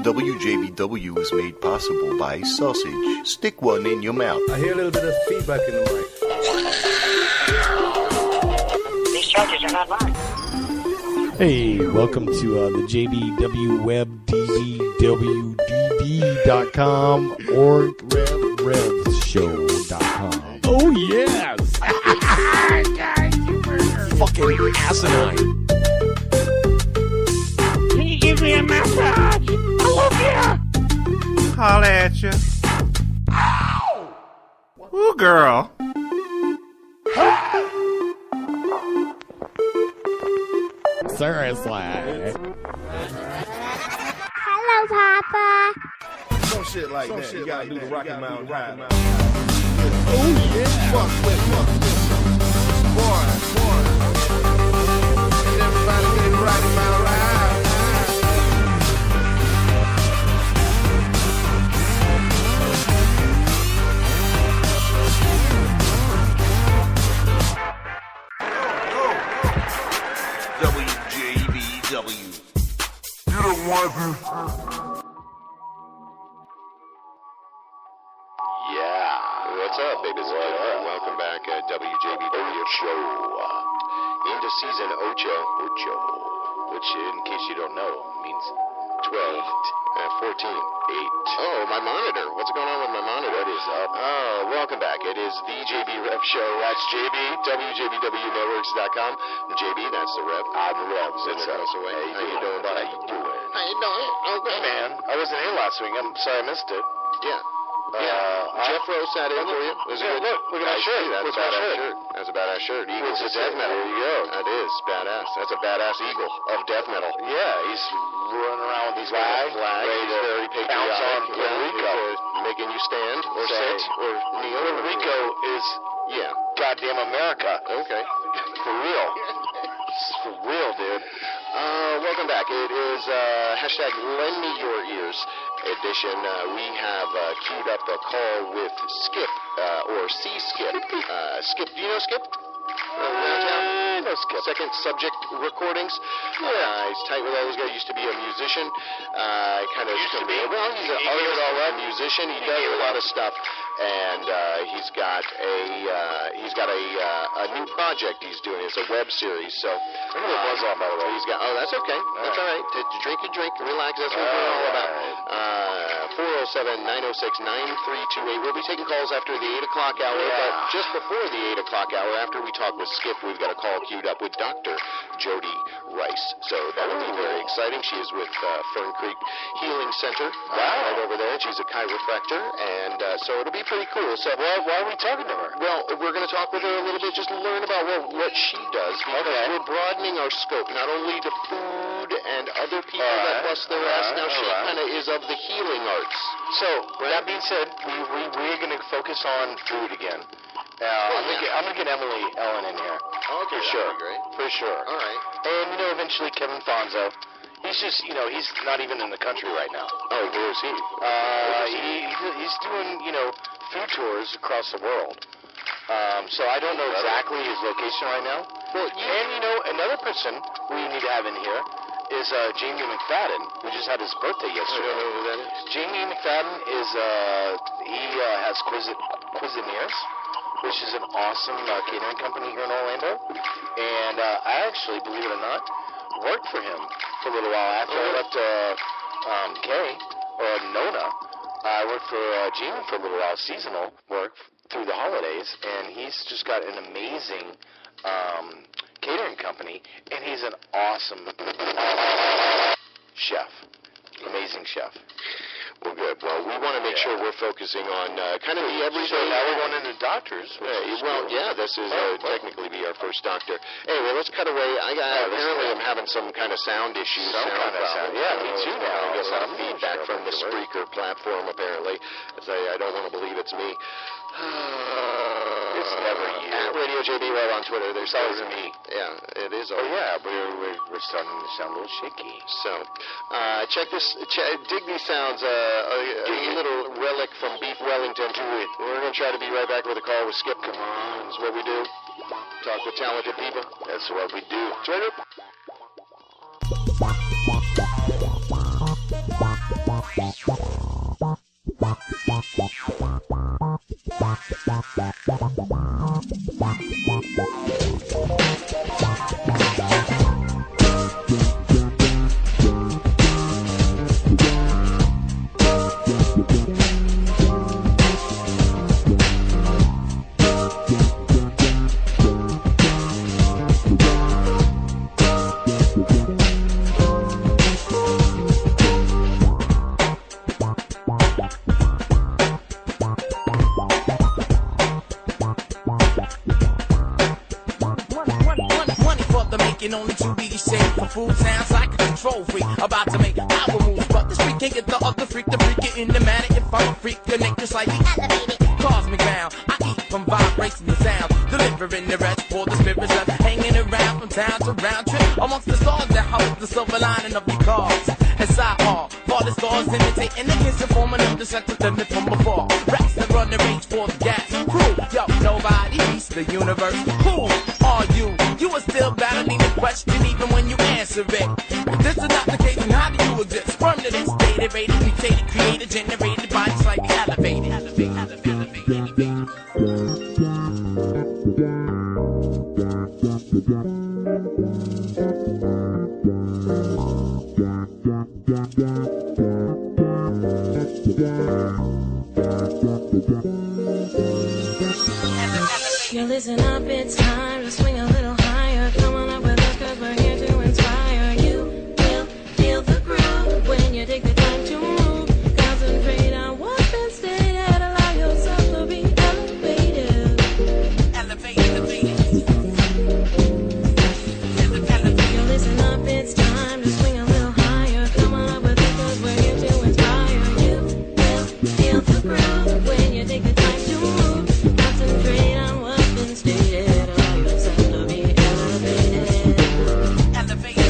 WJBW is made possible by sausage. Stick one in your mouth. I hear a little bit of feedback in the mic. These charges are not mine. Hey, welcome to the JBW Web DBWDD.com or RevRevShow.com. Oh, yes! Fucking asinine. Can you give me a massage? I love you. Holla at you. Ooh, girl. Seriously. Hello, Papa. Some shit like that. You gotta do the Rocky Mountain High. Oh, yeah. Fuck with. Boy. And everybody get the Rocky Mountain High. WJBW. You don't want to. Yeah. What's up, babies? Welcome back at WJBW Show. Into season Ocho, which, in case you don't know, means 12, 14, 8. Oh, my monitor. What's going on with my monitor? What is up? Oh, welcome back. It is the JB Rev Show. That's JB, WJBWNetworks.com. JB, that's the Rev. I'm the Rev. That's us away. How you doing, buddy? How you doing? Okay, man. I wasn't here last week. I'm sorry I missed it. Yeah. Jeff Rowe sat in for you. Look at my shirt. That's a badass shirt. That's a badass shirt. Eagles of death metal. There you go. That is badass. That's a badass eagle of death metal. Yeah, he's running around with these flag. He's very patriotic. On Puerto Rico, making you stand or sit or kneel. Puerto Rico is goddamn America. Okay, for real. For real, dude. Welcome back. It is hashtag Lend Me Your Ears edition. We have queued up a call with Skip, or C-Skip. Skip, do you know Skip? No, Skip. Second Subject Recordings. He's tight with all those guys. Used to be a musician. Kind of used to be. Well, he's an artist, musician. He does a lot of stuff, and he's got a new project he's doing. It's a web series. So I don't know what buzz on, by the way. He's got. Oh, that's okay. That's all right. Drink your drink, relax. That's what we're all about. 407-906-9328. We'll be taking calls after the 8 o'clock hour, but just before the 8 o'clock hour, after we talk with Skip, we've got a call queued up with Dr. Jody Rice. So that'll be very exciting. She is with Fern Creek Healing Center right over there. She's a chiropractor, and so it'll be pretty cool. So why are we talking to her? Well, we're going to talk with her a little bit, just to learn about what she does, because we're broadening our scope, not only to food and other people that bust their ass. Now, she kind of is of the healing arts. So, that being said, we're going to focus on food again. I'm going to get Ellen in here. Okay, for sure. Great. For sure. All right. And, eventually Kevin Fonzo. He's just, he's not even in the country right now. Oh, where is he? He's doing, food tours across the world. So I don't know exactly his location right now. Well, and, another person we need to have in here is Jamie McFadden, who just had his birthday yesterday. I don't know who that is. Jamie McFadden is, he has Cuisineers, which is an awesome catering company here in Orlando. And I actually, believe it or not, worked for him for a little while after I left Nona. I worked for Jamie for a little while, seasonal work through the holidays, and he's just got an amazing catering company, and he's an awesome chef. Amazing chef. Well, good. Well, we want to make sure we're focusing on kind of the everyday. So now we're going into doctors. This is technically be our first doctor. Anyway, let's cut away. Apparently I'm having some kind of sound issues. Some kind of sound. Yeah, me too now. I guess some feedback from the Spreaker platform, apparently. I don't want to believe it's me. It's never you. At Radio JBW on Twitter. There's always me. Yeah, it is. Oh, yeah, but we're starting to sound a little shaky. So, check this. Dig these sounds. A little relic from Beef Wellington. Do it. We're going to try to be right back with a call with Skip. Come on. That's what we do. Talk with talented people. That's what we do. It's right up. Only to be saved for food sounds like a control freak about to make power moves, but the street can't get the other freak to freak it in the matter. If I'm a freak, connect just slightly elevated, cosmic bound. I eat from vibrations and sounds, delivering the rest for the spirits left hanging around from town to round trip amongst the stars that house the silver lining of your cars. And sidebar, all the stars imitating the kiss and forming up the second limit from before. Rats that run the range for the gas crew. Yo, nobody beats the universe. Who are you? You are still battling the question even when you answer it. If this is not the case, then how do you exist? From the next stated, rated, mutated, created, generated, body slightly elevated. Yo, listen up, it's time to swing a little higher. Come on up with us, cause we're here to inspire. You will feel the groove when you take the time to move. Concentrate on what's been stated. Allow yourself to be elevated. Yo, listen up, it's time to swing a little higher. Come on up with us, cause we're here to inspire. You will feel the groove when you take the time to move. Concentrate on what's been stated. Allow yourself to be elevated.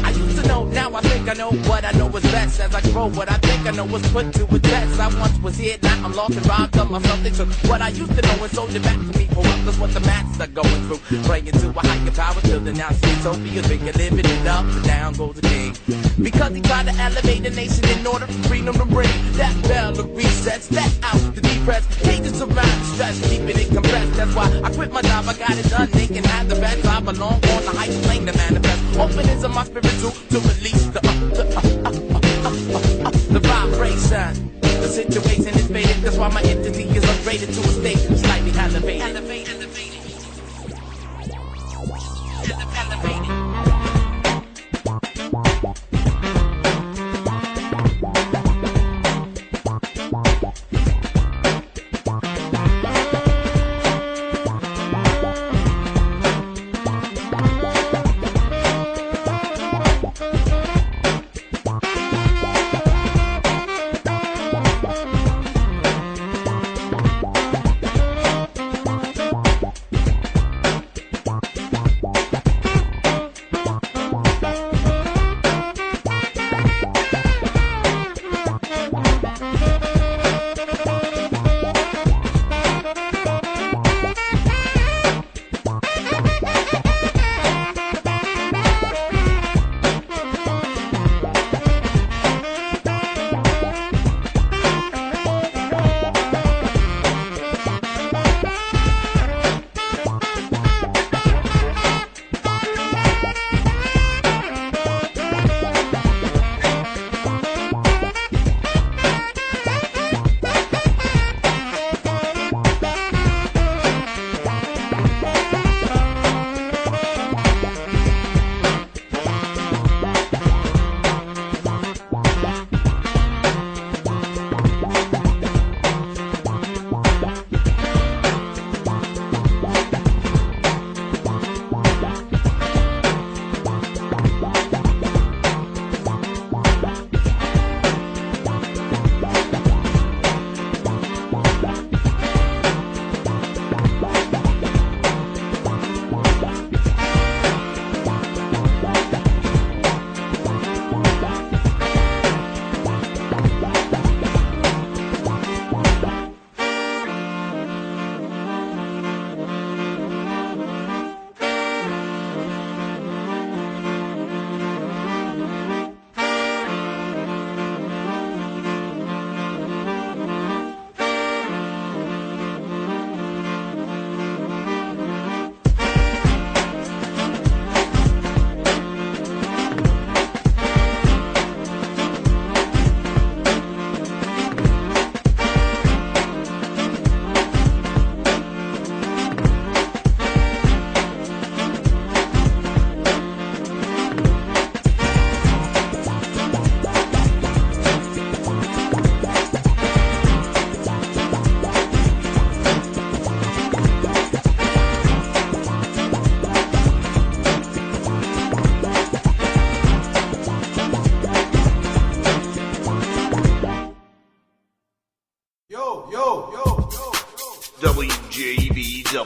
I used to know, now I think I know what I know is best. As I grow, what I think I know was put to a test. I once was here, now I'm lost and robbed of myself. They took what I used to know and sold it back to me for what that's what the masses are going through. Praying to a higher power till the now utopia. Think you're living it up, but down goes the king. Because he tried to elevate the nation in order for freedom to bring that bell to reset, step out to depress, cages around the stress, keeping it compressed. That's why I quit my job, I got it done, they can have the best. I belong on the heights, plane to manifest. Openness of my spiritual to release the vibration. The situation is faded, that's why my entity is upgraded to a state slightly elevated.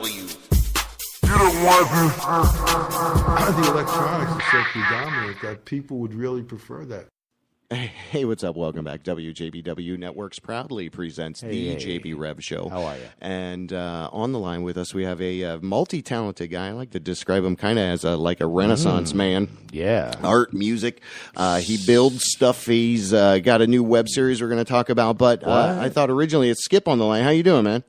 WJBW. You don't want this. The electronics is so predominant that people would really prefer that. Hey, what's up? Welcome back. WJBW Networks proudly presents the JB Rev Show. How are you? And on the line with us, we have a multi-talented guy. I like to describe him kind of as like a Renaissance man. Yeah. Art, music. He builds stuff. He's got a new web series we're going to talk about. But I thought originally it's Skip on the line. How you doing, man?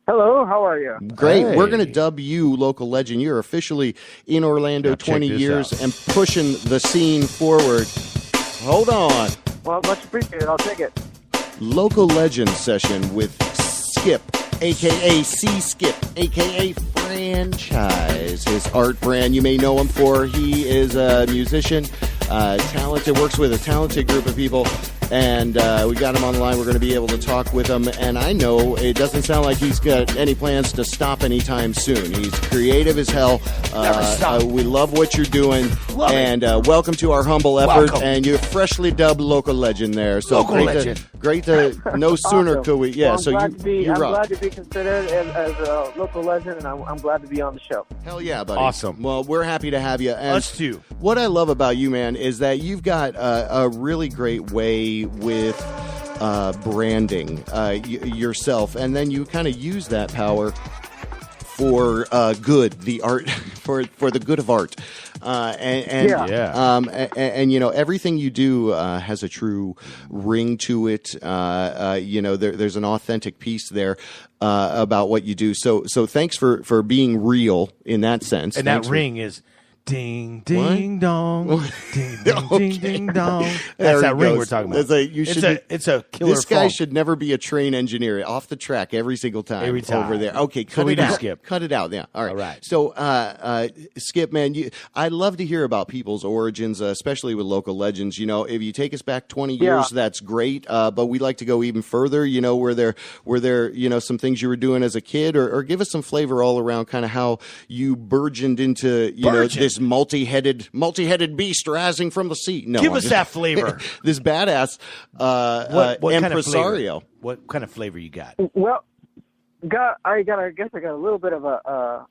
Hello, how are you? Great. Hey. We're going to dub you local legend. You're officially in Orlando Now check 20 this years out. and pushing the scene forward. Hold on. Well, much appreciated. I'll take it. Local Legend session with Skip, a.k.a. C-Skip, a.k.a. Franchise. His art brand, you may know him for. He is a musician, talented, works with a talented group of people. And we got him on the line. We're going to be able to talk with him. And I know it doesn't sound like he's got any plans to stop anytime soon. He's creative as hell. We love what you're doing. Welcome to our humble effort. Welcome. And you're freshly dubbed local legend there. So Local legend. Great to no sooner could we. Yeah, Well, so I'm you rock. glad to be considered as a local legend, and I'm glad to be on the show. Hell yeah, buddy. Awesome. Well, we're happy to have you. And Us too. What I love about you, man, is that you've got a really great way with branding yourself, and then you kind of use that power for good, the art, for the good of art. And you know, everything you do has a true ring to it. There's an authentic piece there about what you do. So thanks for being real in that sense. And Thanks that ring is ding, ding, dong. Ding, ding, Okay. ding, ding, dong. There That's that he ring goes. we're talking about. It's a killer This guy funk. should never be a train engineer. Off the track every single time. Every time. Over there. Okay, So cut we it do, out. Skip. Cut it out. Yeah. All right. All right. So, Skip, man, I love to hear about people's origins, especially with local legends. You know, if you take us back 20 years, that's great. But we'd like to go even further. You know, were there some things you were doing as a kid, or give us some flavor all around, kind of how you burgeoned into this multi-headed beast rising from the sea. No, Give I'm us just- that flavor. This badass What kind of impresario. flavor? What kind of flavor you got? Well, I got a little bit of a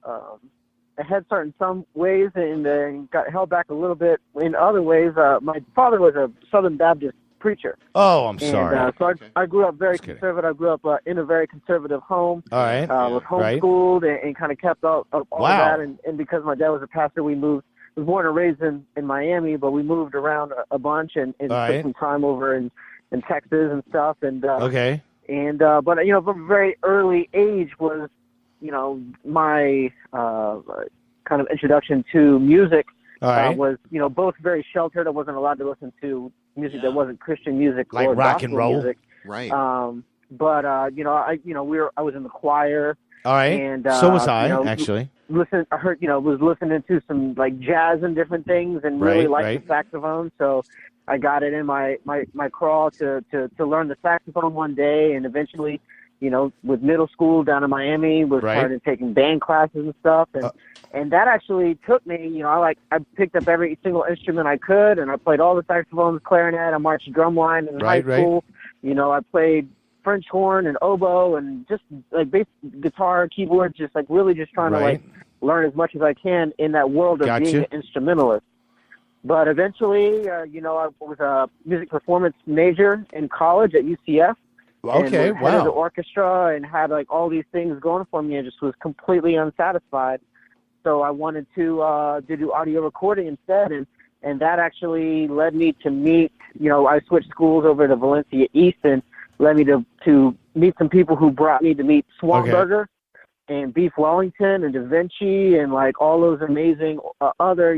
head start in some ways, and got held back a little bit in other ways. My father was a Southern Baptist preacher. Oh, I'm sorry. And, so I grew up very conservative. I grew up in a very conservative home. All right. Was homeschooled and kind of kept all of that. And because my dad was a pastor, we moved. Was born and raised in Miami, but we moved around a bunch and took some time over in Texas and stuff. And but from a very early age was my kind of introduction to music. Was both very sheltered. I wasn't allowed to listen to music that wasn't Christian music like or rock and gospel roll, music. Right? I was in the choir. All right. And so was I actually. Was listening to some like jazz and different things, and really liked the saxophone. So I got it in my crawl to learn the saxophone one day, and eventually, with middle school down in Miami, started taking band classes and stuff, and that actually took me. I picked up every single instrument I could, and I played all the saxophones, clarinet, I marched drumline in high school. I played French horn and oboe and just like bass guitar, keyboard, just like really just trying to like learn as much as I can in that world of being an instrumentalist. But eventually, I was a music performance major in college at UCF. Okay, and head of the orchestra and had like all these things going for me and just was completely unsatisfied. So I wanted to do audio recording instead, and that actually led me to meet. I switched schools over to Valencia East and led me to meet some people who brought me to meet Swanberger and Beef Wellington and Da Vinci and like all those amazing other,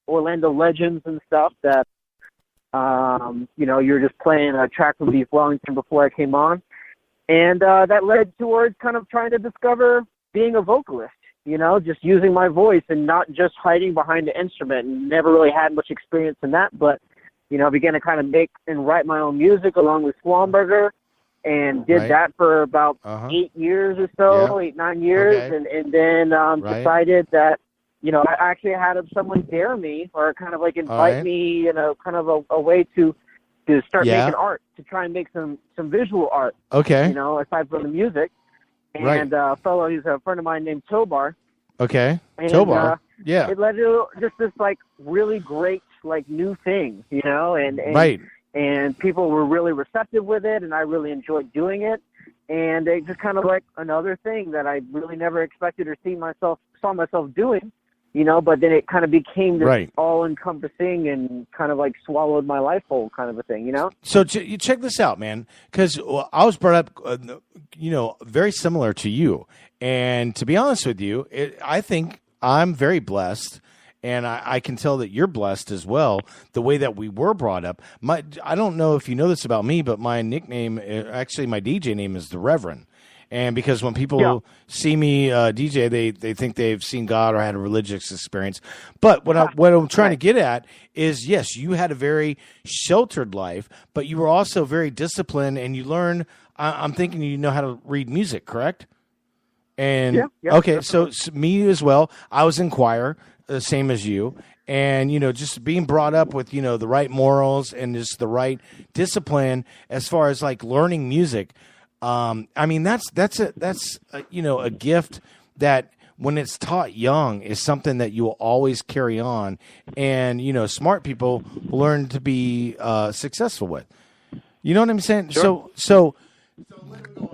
Orlando legends and stuff that, you're just playing a track from Beef Wellington before I came on. And that led towards kind of trying to discover being a vocalist, just using my voice and not just hiding behind the instrument, and never really had much experience in that, but I began to kind of make and write my own music along with Swanberger, and did that for about 8 years or so, 8-9 years, and then decided that, I actually had someone dare me or kind of like invite me, kind of a way to start making art, to try and make some visual art. Okay. Aside from the music. and a fellow, he's a friend of mine named Tobar. Okay. And, Tobar. Yeah. It led to just this like really great like new thing, you know, and right. And people were really receptive with it, and I really enjoyed doing it. And it just kind of like another thing that I really never expected or saw myself doing, you know, but then it kind of became this all-encompassing and kind of like swallowed my life whole kind of a thing, you know? So you check this out, man, because I was brought up, you know, very similar to you. And to be honest with you, I think I'm very blessed. And I can tell that you're blessed as well, the way that we were brought up. I don't know if you know this about me, but my nickname, actually my DJ name is the Reverend. And because when people see me DJ, they think they've seen God or had a religious experience. But what I'm trying to get at is, yes, you had a very sheltered life, but you were also very disciplined, and you learn. I'm thinking you know how to read music, correct? And okay, so me as well. I was in choir. The same as you, and you know, just being brought up with, you know, the right morals and just the right discipline as far as like learning music. I mean, that's you know, a gift that when it's taught young is something that you will always carry on, and you know, smart people learn to be successful with. You know what I'm saying? Sure. So.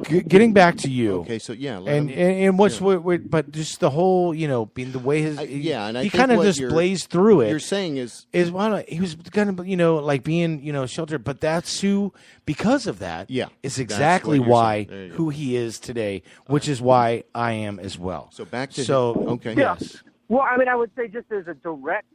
Getting back to you, okay. So but just the whole, you know, being the way he kind of just blazed through it. You're saying is why he was kind of, you know, like being, you know, sheltered, but that's because of that, is exactly why who he is today, which is why I am as well. So back to okay, yes. Well, I mean, I would say just as a direct,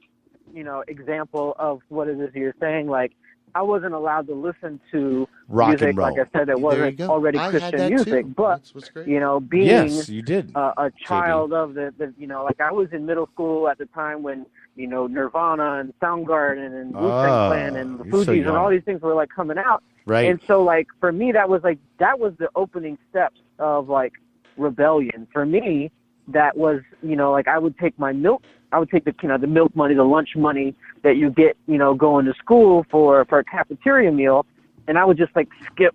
you know, example of what it is you're saying, like, I wasn't allowed to listen to rock music, and roll. like I said, that wasn't already Christian music. Too. But, you know, being you did. A child of the, you know, like I was in middle school at the time when, you know, Nirvana and Soundgarden and Wu-Tang Clan and the Fugees and all these things were like coming out. Right. And so, like, for me, that was the opening steps of like rebellion. For me, that was, you know, like I would take the, you know, the milk money, the lunch money that you get, you know, going to school for a cafeteria meal, and I would just like skip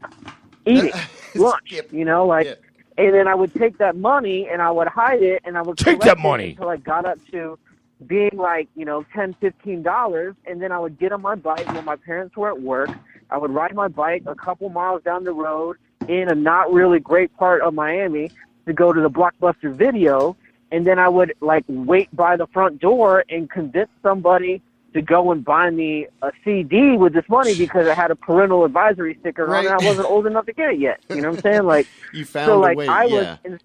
eating lunch, you know, like, and then I would take that money and I would hide it, and I would take that money until I got up to being like, you know, $10-15, and then I would get on my bike when my parents were at work. I would ride my bike a couple miles down the road in a not really great part of Miami to go to the Blockbuster Video, and then I would like wait by the front door and convince somebody to go and buy me a CD with this money because I had a parental advisory sticker on it. I wasn't old enough to get it yet. You know what I'm saying? Like, you found a way.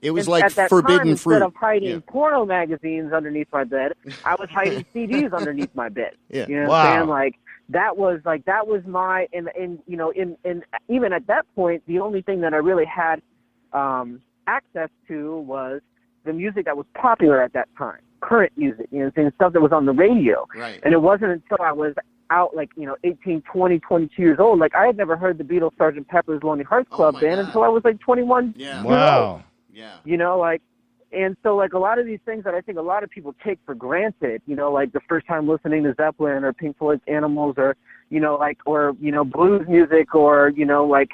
It was like at that forbidden time, fruit. Instead of hiding porno magazines underneath my bed, I was hiding CDs underneath my bed. Yeah. You know what I'm saying? Like, that was my, and you know, in even at that point, the only thing that I really had access to was the music that was popular at that time, current music, you know, stuff that was on the radio. Right. And it wasn't until I was out, like, you know, 18, 20, 22 years old. Like, I had never heard the Beatles' Sgt. Pepper's Lonely Hearts Club Band until I was, like, 21 years old. Yeah. You know, like, and so, like, a lot of these things that I think a lot of people take for granted, you know, like the first time listening to Zeppelin or Pink Floyd's Animals or, you know, like, or, you know, blues music or, you know, like,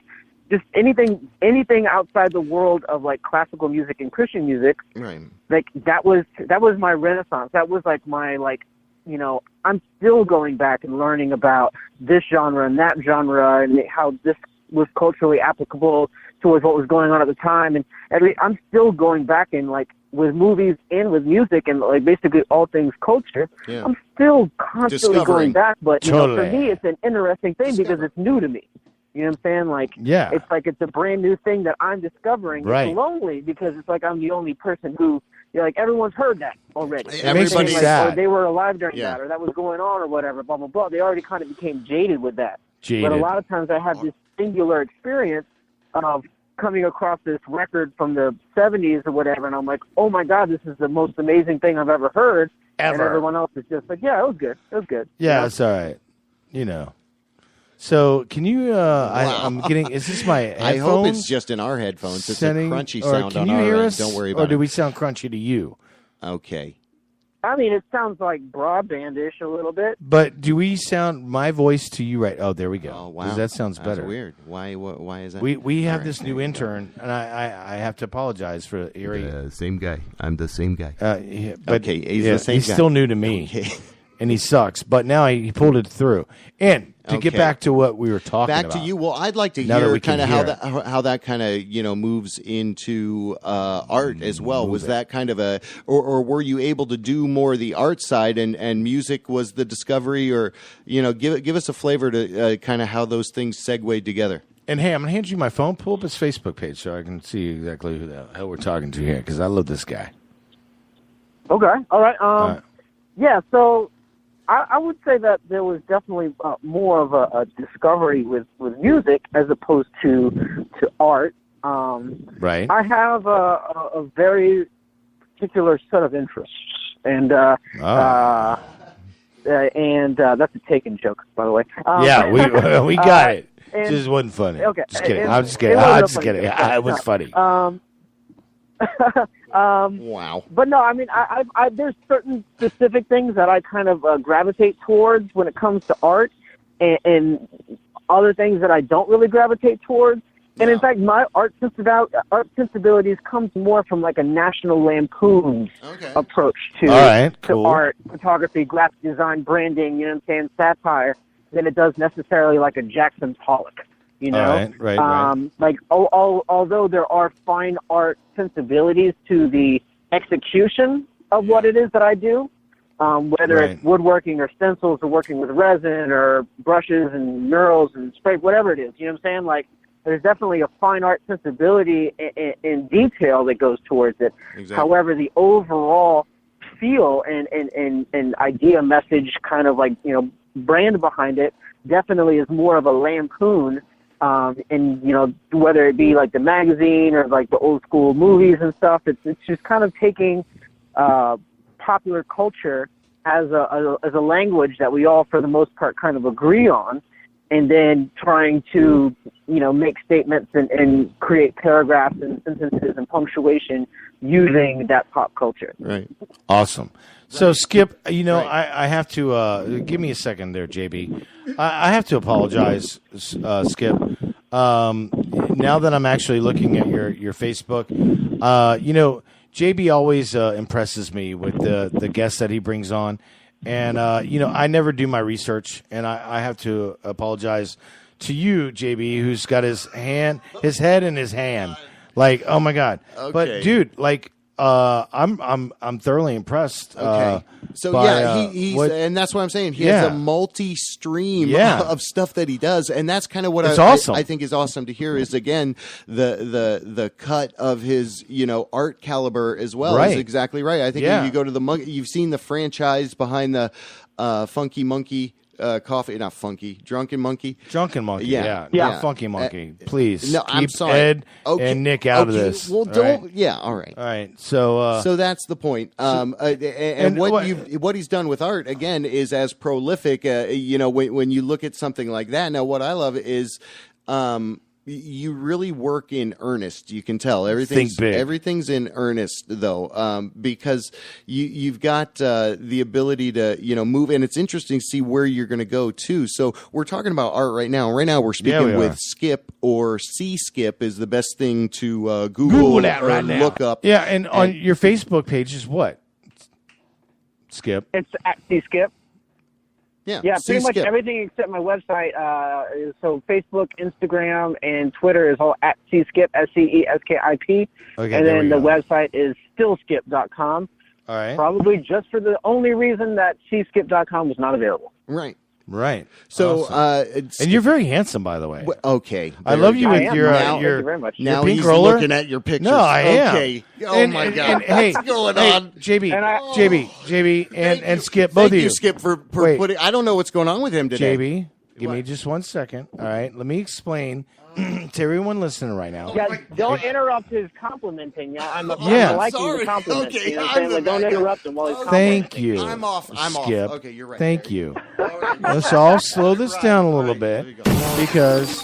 just anything outside the world of like classical music and Christian music, right? Like that was my renaissance. That was like my, like, you know, I'm still going back and learning about this genre and that genre and how this was culturally applicable towards what was going on at the time. And I'm still going back and like with movies and with music and like basically all things culture. Yeah. I'm still constantly going back, but you know, for me, it's an interesting thing because it's new to me. You know what I'm saying? Like, it's like it's a brand new thing that I'm discovering. Right. It's lonely because it's like I'm the only person who, you know, like everyone's heard that already. Everybody's like, sad. Or they were alive during that, or that was going on, or whatever. Blah blah blah. They already kind of became jaded with that. But a lot of times I have this singular experience of coming across this record from the 70s or whatever, and I'm like, oh my God, this is the most amazing thing I've ever heard. Ever. And everyone else is just like, yeah, it was good. It was good. Yeah, you know? it's all right. You know. So can you? I'm getting. Is this my headphones? I hope it's just in our headphones. It's a crunchy sound can on you our hear end. us? Don't worry about it. it. Or do we sound crunchy to you? Okay. I mean, it sounds like broadband-ish a little bit. But do we sound my voice to you right? Oh, there we go. Oh, wow. 'Cause that sounds That's better. weird. Why is that? We have All this right, new there you intern, and I have to apologize for Erie. Same guy. I'm the same guy. But Okay, he's the same he's guy. still new to me, Okay. and he sucks. But now he pulled it through. And to get Okay. back to what we were talking Back about. to you. Well, I'd like to Now that hear we can kind of hear. how that kind of moves into art as well. Was that kind of a or were you able to do more of the art side and music was the discovery, or give us a flavor to kind of how those things segued together. And hey, I'm gonna hand you my phone. Pull up his Facebook page so I can see exactly who the hell we're talking to here, because I love this guy. Okay. All right. Yeah. So I would say that there was definitely more of a discovery with music as opposed to art. Right. I have a very particular set of interests, and that's a taken joke, by the way. Yeah, we got it. and- It just wasn't funny. Okay. Just kidding. It- I'm just it kidding. wasn't I'm a just funny kidding. joke. It was funny. Wow. But no, I mean, I there's certain specific things that I kind of gravitate towards when it comes to art, and other things that I don't really gravitate towards. And in fact, my art sensibilities comes more from like a National Lampoon's approach to cool. art, photography, graphic design, branding. You know what I'm saying? Satire than it does necessarily like a Jackson Pollock. You know, right. Like although there are fine art sensibilities to the execution of what it is that I do, whether it's woodworking or stencils or working with resin or brushes and murals and spray, whatever it is. You know what I'm saying? Like, there's definitely a fine art sensibility in detail that goes towards it. Exactly. However, the overall feel and idea, message, kind of like brand behind it definitely is more of a Lampoon. And whether it be like the magazine or like the old school movies and stuff, it's just kind of taking popular culture as a language that we all, for the most part, kind of agree on, and then trying to make statements and create paragraphs and sentences and punctuation using that pop culture. Right. Awesome. So, Skip, I have to give me a second there, JB. I have to apologize, Skip. Now that I'm actually looking at your Facebook, JB always impresses me with the guests that he brings on, and I never do my research, and I have to apologize to you, JB, who's got his head in his hand, like, oh my God. Okay. But dude, like, I'm thoroughly impressed. Okay. So by, he's what, and that's what I'm saying. He has a multi-stream of stuff that he does, and that's kind of what awesome. I think is awesome to hear. Is again the cut of his art caliber as well. Right. Is exactly right. I think when you go to the monkey, you've seen the franchise behind the Funky Monkey. Coffee, not funky, drunken monkey. Drunken monkey, yeah. Not funky monkey. Please, no, keep I'm sorry. Ed and Nick out of this. Well, don't. Right? Yeah, all right. All right. So that's the point. And what he's done with art again is as prolific. When you look at something like that. Now, what I love is. You really work in earnest. You can tell everything's in earnest, though, because you've got the ability to move, and it's interesting to see where you're going to go too. So we're talking about art right now. Right now we're speaking with Skip, or Skip is the best thing to Google that right now. Look up. Yeah, and on your Facebook page is what? Skip. It's at Skip. Yeah, pretty much Skip. everything except my website. So Facebook, Instagram, and Twitter is all at Skip, SCESKIP. Okay, and then the website is stillskip.com. All right. Probably just for the only reason that cskip.com was not available. Right. So, awesome. And you're very handsome, by the way. Okay. I love you with your Thank you very much. Now pink he's roller. looking at your pictures. No, I am. Okay. Oh my God. Hey, what's going on? JB, and Skip, both of you. Thank you, Skip, for putting. I don't know what's going on with him today. JB, give me just 1 second. All right, let me explain to everyone listening right now. Guys, don't interrupt his complimenting. I'm Yeah. liking the compliment. Okay, You know what I'm saying? Like, don't interrupt him while he's Thank complimenting. you. I'm off. Skip. Okay, you're right. Thank you. Let's all slow this down a little bit because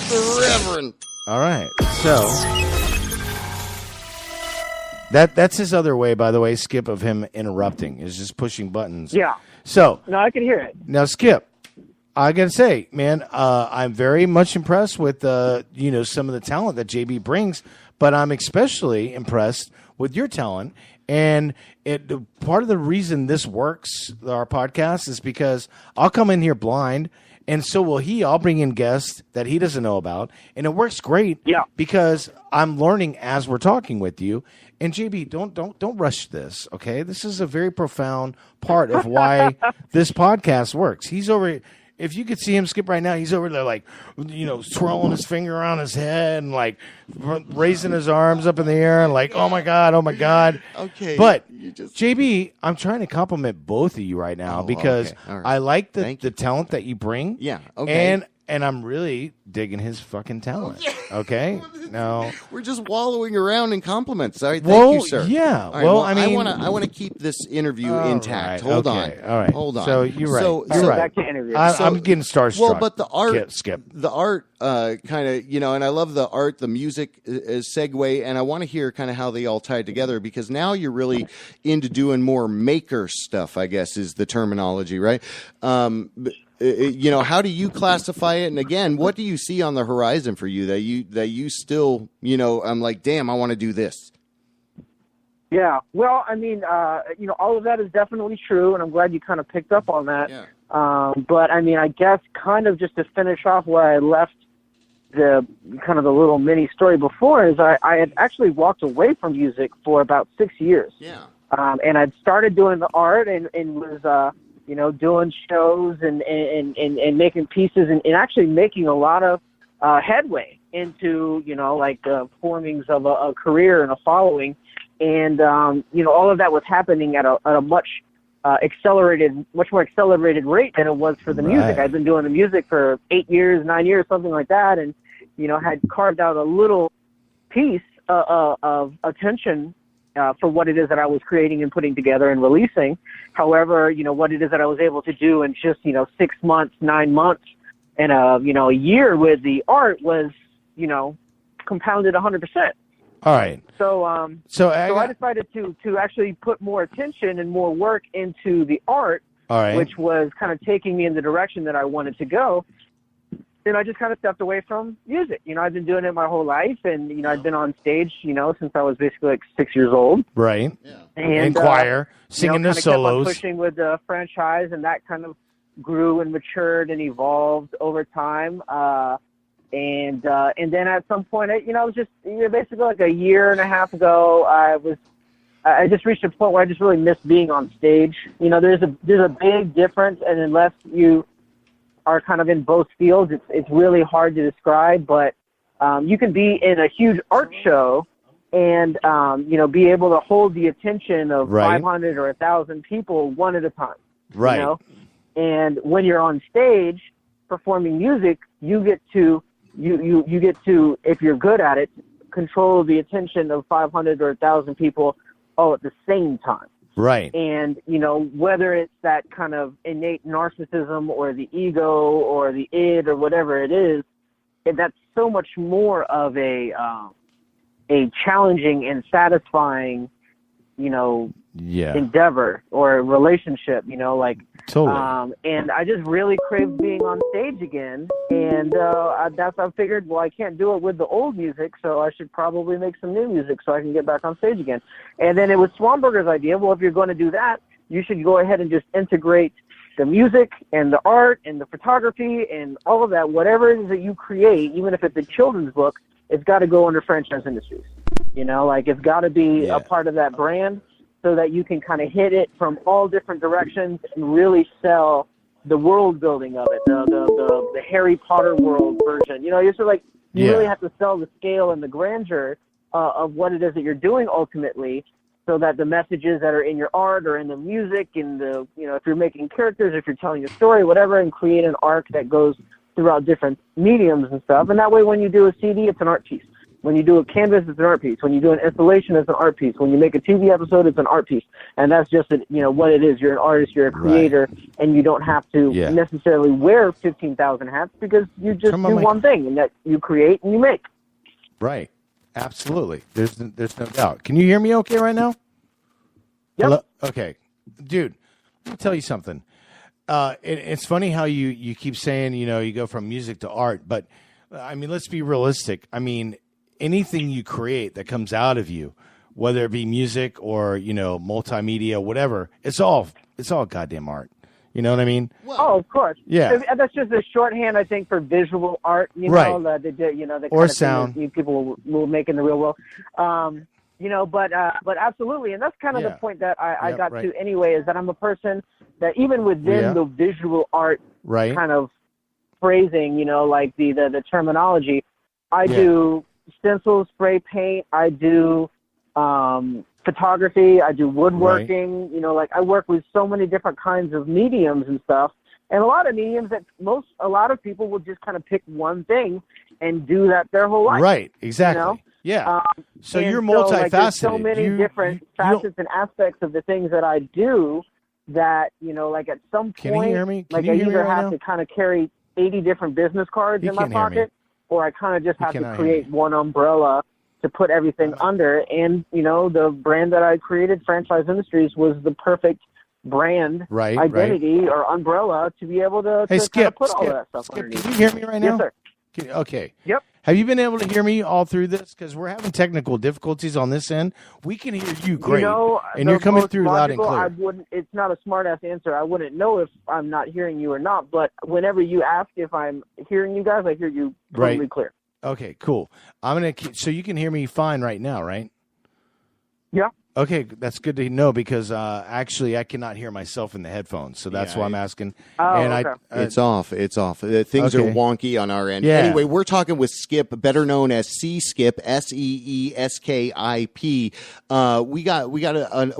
The Reverend. All right. So That's his other way, by the way, Skip, of him interrupting, is just pushing buttons. Yeah. So no, I can hear it. Now, Skip, I gotta say, man, I'm very much impressed with some of the talent that JB brings, but I'm especially impressed with your talent. And part of the reason this works, our podcast, is because I'll come in here blind, and so will he. I'll bring in guests that he doesn't know about, and it works great. Yeah. Because I'm learning as we're talking with you. And JB, don't rush this, okay? This is a very profound part of why this podcast works. He's over. If you could see him, Skip, right now, he's over there like, swirling his finger around his head and like raising his arms up in the air and like, oh my God. Okay. But JB, I'm trying to compliment both of you right now because All right. I like the talent that you bring. Yeah. Okay. And I'm really digging his fucking talent. Okay. No, we're just wallowing around in compliments. All right, well, thank you, sir. Yeah. All right, well, I mean, I want to keep this interview intact. Right, Hold okay, on. All right. Hold on. So you're right. So you're back right. to interview. I'm getting starstruck. Well, but the art, Skip. the art, kind of, and I love the art, the music is segue, and I want to hear kind of how they all tie together because now you're really into doing more maker stuff. I guess is the terminology, right? How do you classify it? And again, what do you see on the horizon for you that you still, I'm like, damn, I want to do this. Yeah. Well, I mean, all of that is definitely true, and I'm glad you kind of picked up on that. Yeah. But I mean, I guess kind of just to finish off where I left the kind of the little mini story before is I had actually walked away from music for about 6 years. Yeah. And I'd started doing the art and was, doing shows and making pieces and actually making a lot of headway into, formings of a career and a following. And, all of that was happening at a much more accelerated rate than it was for the music. I'd been doing the music for 8 years, 9 years, something like that. And, had carved out a little piece of attention for what it is that I was creating and putting together and releasing. However, what it is that I was able to do in just, 6 months, 9 months, and a year with the art was, compounded 100%. All right. So I decided to actually put more attention and more work into the art, all right, which was kind of taking me in the direction that I wanted to go. And I just kind of stepped away from music. I've been doing it my whole life, and I've been on stage, since I was basically like 6 years old. Right. Yeah. And choir, singing the solos. Kept on pushing with the franchise, and that kind of grew and matured and evolved over time. And then at some point, just basically like a year and a half ago, I just reached a point where I just really missed being on stage. There's a big difference, and unless you are kind of in both fields, it's really hard to describe, but you can be in a huge art show and be able to hold the attention of 500 or 1,000 people one at a time. Right. And when you're on stage performing music, you get to, if you're good at it, control the attention of 500 or 1,000 people all at the same time. Right. And, whether it's that kind of innate narcissism or the ego or the id or whatever it is, that's so much more of a challenging and satisfying, endeavor or relationship, Totally. And I just really craved being on stage again. And I figured, well, I can't do it with the old music, so I should probably make some new music so I can get back on stage again. And then it was Swanberger's idea, well, if you're going to do that, you should go ahead and just integrate the music and the art and the photography and all of that, whatever it is that you create, even if it's a children's book, it's got to go under Franchise Industries. It's got to be a part of that brand so that you can kind of hit it from all different directions and really sell the world building of it, the Harry Potter world version. You really have to sell the scale and the grandeur of what it is that you're doing ultimately, so that the messages that are in your art or in the music, in the, if you're making characters, if you're telling a story, whatever, and create an arc that goes throughout different mediums and stuff. And that way, when you do a CD, it's an art piece. When you do a canvas, it's an art piece. When you do an installation, it's an art piece. When you make a TV episode, it's an art piece. And that's just, what it is. You're an artist, you're a creator, and you don't have to necessarily wear 15,000 hats because you just do one thing, and that you create and you make. Right. Absolutely. There's no doubt. Can you hear me okay right now? Yep. Hello? Okay. Dude, let me tell you something. It's funny how you keep saying, you go from music to art, but I mean, let's be realistic. I mean, anything you create that comes out of you, whether it be music or, multimedia, whatever, it's all goddamn art. You know what I mean? Of course. Yeah. That's just a shorthand, I think, for visual art. Right. The Or kind of sound. thing that people will make in the real world. But absolutely, and that's kind of the point that I got to anyway. Is that I'm a person that even within the visual art kind of phrasing, like the terminology, I do stencils, spray paint, I do photography, I do woodworking, I work with so many different kinds of mediums and stuff, and a lot of mediums that a lot of people will just kind of pick one thing and do that their whole life. Right, exactly. Yeah. So you're multifaceted. There's so many different facets and aspects of the things that I do that, at some point, Can you hear me? I either have to kind of carry 80 different business cards in my pocket, or I kind of just have to create one umbrella to put everything under. And, the brand that I created, Franchise Industries, was the perfect brand identity or umbrella to be able to, kind of put all of that stuff underneath. Can you hear me right now? Yes, sir. Okay. Yep. Have you been able to hear me all through this? Because we're having technical difficulties on this end. We can hear you great, and you're coming through loud and clear. It's not a smart-ass answer. I wouldn't know if I'm not hearing you or not, but whenever you ask if I'm hearing you guys, I hear you totally clear. Okay, cool. So you can hear me fine right now, right? Yeah. Okay, that's good to know because actually I cannot hear myself in the headphones, so that's why I'm asking. Okay. It's off. Things are wonky on our end. Yeah. Anyway, we're talking with Skip, better known as C-Skip, SEESKIP.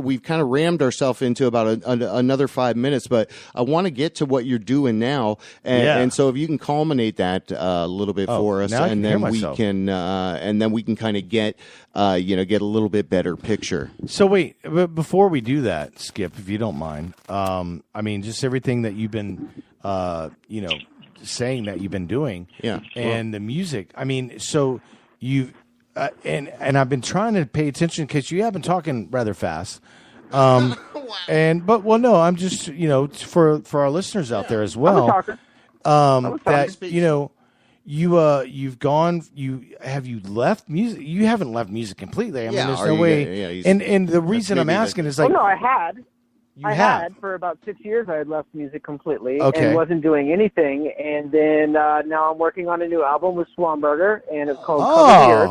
We've kind of rammed ourselves into about another 5 minutes, but I want to get to what you're doing now, and so if you can culminate that a little bit for us, and then we can kind of get a little bit better picture. So wait, but before we do that, Skip, if you don't mind, I mean, just everything that you've been, saying that you've been doing, and the music. I mean, so you, and I've been trying to pay attention because you have been talking rather fast. I'm just for our listeners out there as well. You left music? You haven't left music completely. I mean, there's no way. And the reason I'm asking is like, no, I had. I had for about 6 years. I had left music completely and wasn't doing anything. And then now I'm working on a new album with Swanberger, and it's called Cover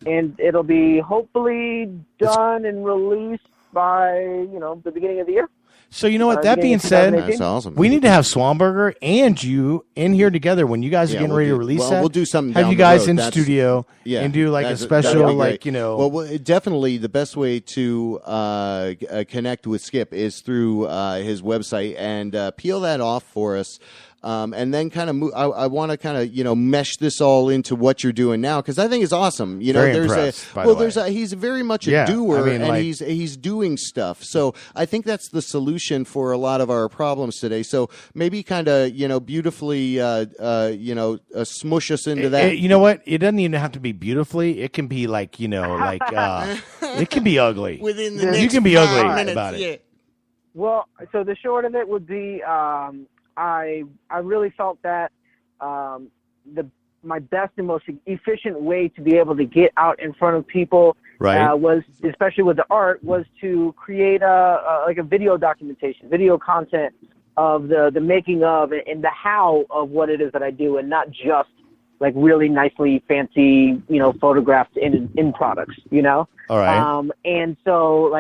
Here. And it'll be hopefully done and released by the beginning of the year. So you know what? That being said, that's awesome. We need to have Swanberger and you in here together when you guys are getting ready to release that. We'll do something. Have down you guys the road. in studio and do like a special, Well, definitely the best way to connect with Skip is through his website and peel that off for us. And then kind of move. I want to kind of mesh this all into what you're doing now because I think it's awesome. Very impressed, he's very much a doer and he's doing stuff. So I think that's the solution for a lot of our problems today. So maybe kind of beautifully smush us into that. You know what? It doesn't even have to be beautifully. It can be like it can be ugly. Within the next you can be ugly minutes, about it. Well, so the short of it would be. I really felt that my best and most efficient way to be able to get out in front of people was, especially with the art, was to create a video documentation, video content of the making of and the how of what it is that I do, and not just like really nicely fancy photographed in products. All right. And so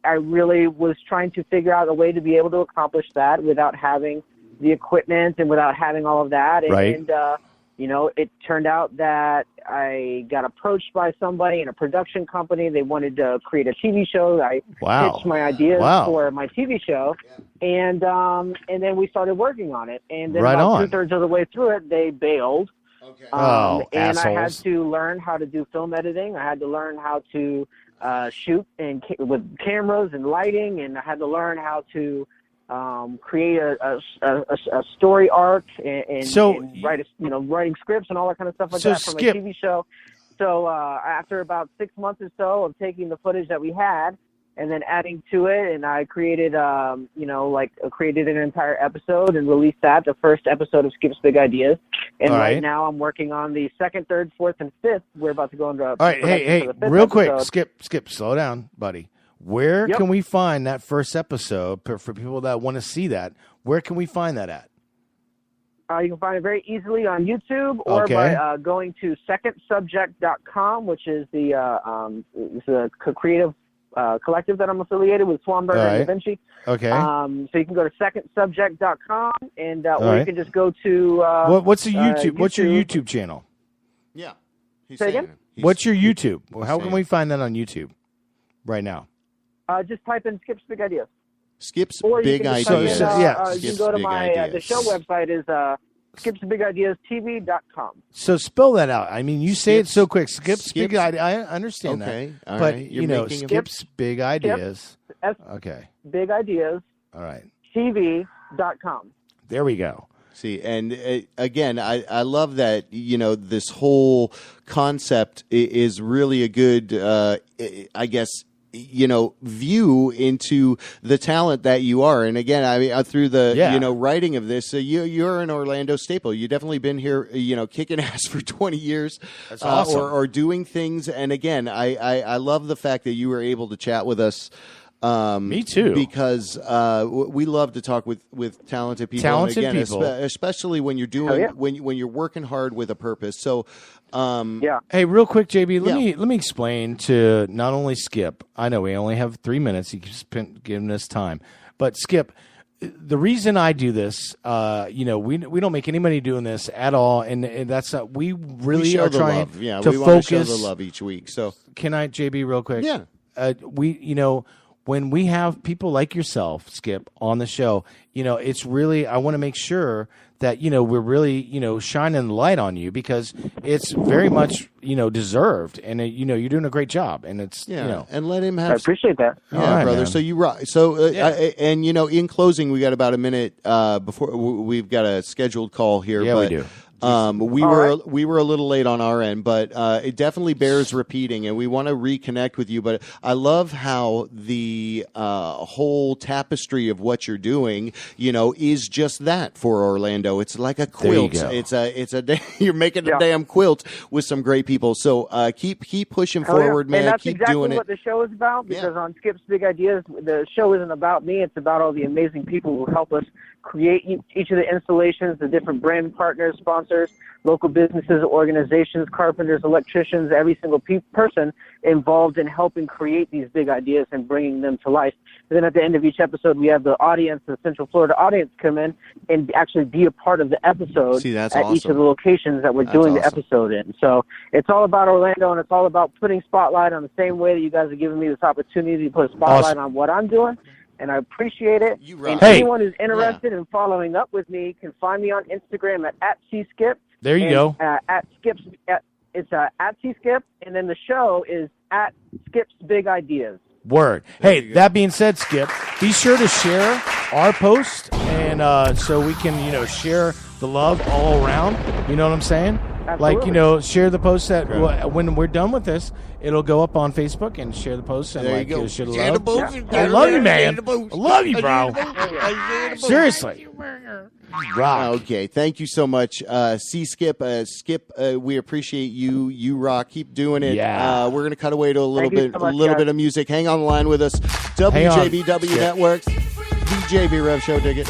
I really was trying to figure out a way to be able to accomplish that without having the equipment and without having all of that. And it turned out that I got approached by somebody in a production company. They wanted to create a TV show. I pitched my ideas for my TV show, and then we started working on it. And then about 2/3 of the way through it, they bailed. Okay. And I had to learn how to do film editing. I had to learn how to shoot with cameras and lighting, and I had to learn how to create a story arc and writing scripts and all that kind of stuff like that for my TV show. So after about 6 months or so of taking the footage that we had and then adding to it, and I created, created an entire episode and released that, the first episode of Skip's Big Ideas. And right now I'm working on the 2nd, 3rd, 4th, and 5th. We're about to go into. All right, hey, real quick, Skip, slow down, buddy. Where can we find that first episode for people that want to see that? Where can we find that at? You can find it very easily on YouTube or by going to secondsubject.com, which is the creative collective that I'm affiliated with, Swanberg and Da Vinci. Okay. So you can go to secondsubject.com and or you can just go to what's the YouTube? What's your YouTube channel? Yeah. Say again? What's your YouTube? How can we find that on YouTube right now? Just type in Skip's Big Ideas. Skip's or Big Ideas. You can go to the show website is skipsbigideastv.com. So spell that out. I mean, you say it so quick. Skip's Big Ideas. I understand that. All but, right. you know, Skip's Big Ideas. Okay. Big Ideas. All right. TV.com. There we go. See, and again, I love that, you know, this whole concept is really a good, I guess, you know, view into the talent that you are. And again, I mean, through the, you know, writing of this, you're an Orlando staple. You've definitely been here, you know, kicking ass for 20 years. That's awesome. Or doing things. And again, I love the fact that you were able to chat with us. Me too. Because we love to talk with talented people. And again, especially when you're doing when you're working hard with a purpose. So, Hey, real quick, JB, let me explain to not only Skip. I know we only have 3 minutes. He keeps giving us time, but Skip, the reason I do this, you know, we don't make any money doing this at all, and that's we really are trying to we focus. Want to show the love each week. So, can I, JB, real quick? Yeah, when we have people like yourself, Skip, on the show, you know, it's really, I want to make sure that, you know, we're really, you know, shining the light on you because it's very much, you know, deserved. And, you know, you're doing a great job. And it's, you know. And let him have. I appreciate that. Yeah, right, brother. man. So you rock. So, and, you know, in closing, we got about a minute before we've got a scheduled call here. Yeah, but, we do. We were a little late on our end, but it definitely bears repeating, and we want to reconnect with you. But I love how the whole tapestry of what you're doing, you know, is just that for Orlando. It's like a quilt. It's a you're making a damn quilt with some great people. So keep pushing forward, man. And that's keep exactly doing what the show is about. Because on Skip's Big Ideas, the show isn't about me. It's about all the amazing people who help us create each of the installations, the different brand partners, sponsors, local businesses, organizations, carpenters, electricians, every single person involved in helping create these big ideas and bringing them to life. And then at the end of each episode, we have the audience, the Central Florida audience, come in and actually be a part of the episode each of the locations that we're doing the episode in. So it's all about Orlando, and it's all about putting spotlight on the same way that you guys are giving me this opportunity to put a spotlight on what I'm doing. And I appreciate it. And anyone who's interested in following up with me can find me on Instagram at @cskip. There you go. At Skip's, it's at @cskip, and then the show is at Skip's Big Ideas. Word. Hey, that being said, Skip, be sure to share our post, and so we can, you know, share the love all around. You know what I'm saying? Absolutely. Like, you know, share the post that when we're done with this, it'll go up on Facebook and share the post and there you go. Share the love. I love you, man. I love you, bro. Seriously. Rock. Okay, thank you so much, Skip. Skip, we appreciate you. You rock. Keep doing it. Yeah. We're gonna cut away to a little bit, so much, bit of music. Hang on the line with us. WJBW Network, the JB Rev Show. Dig it.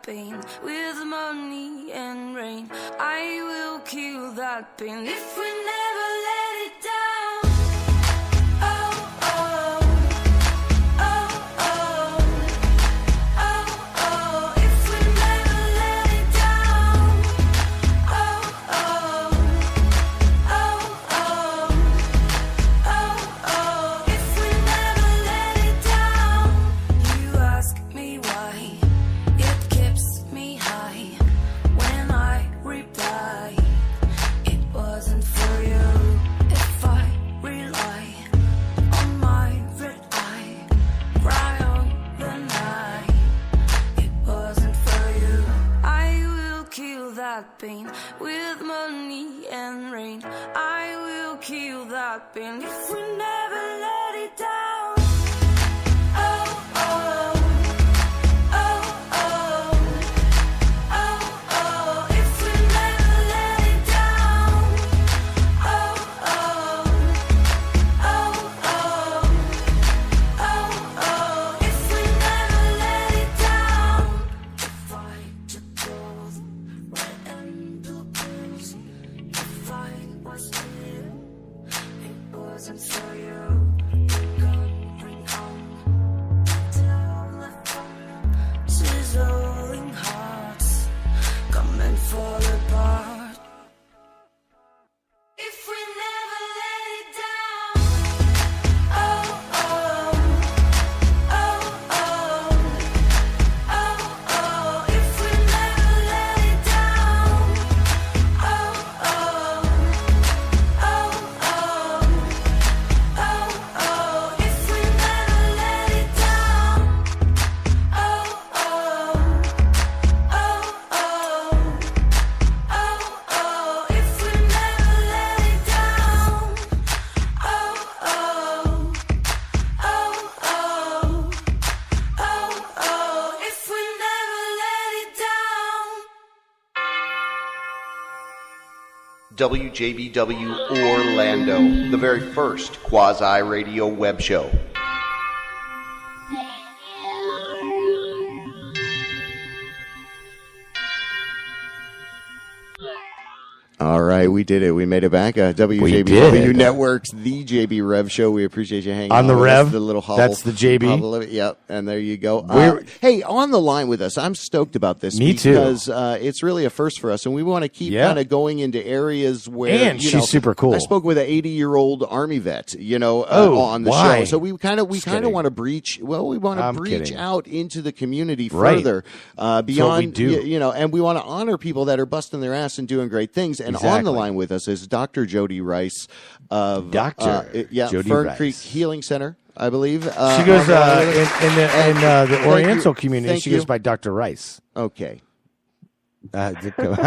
Pain with money and rain. I will kill that pain if we never let it down. Oh, oh, oh, oh, oh, oh, if we never let it down. Oh, oh, oh, that pain with money and rain. I will kill that pain if we never let it down. Oh, oh, oh, oh, oh, oh, if we never let it down. Oh, oh, oh, oh, oh, oh, if we never let it down. If I took both red and blue pills, if I was here, it wasn't for you. Bring home, tell the phone, sizzling hearts come and fall apart. If we never let it down. Oh, oh, oh, oh, oh, oh, if we never let it down. Oh, oh, oh, oh, oh, oh, if we never let it down. Oh, oh, oh, oh, oh, oh, if we never let it down. Oh, oh, oh, oh, oh, oh, if we never let it down. WJBW Orlando, the very first quasi-radio web show. All right, we did it. We made it back. WJBW Network's the JB Rev Show. We appreciate you hanging On the with Rev? us. The little hobble. That's the JB? Hobble of it. Yep, and there you go. We're- Hey, on the line with us, I'm stoked about this. Me too. Because it's really a first for us, and we want to keep Yeah. kind of going into areas where... And you she's know, super cool. I spoke with an 80-year-old Army vet, on the why? show. So we kind of kidding. want to breach... Well, we want to I'm breach kidding. out into the community Right. further what we beyond... do. and we want to honor people that are busting their ass and doing great things. And on Exactly. the line with us is Dr. Jody Rice of Jody Fern Rice. Creek Healing Center, I believe. She goes in the Thank Oriental you. community. Thank She you. goes by Dr. Rice. Okay. Wow.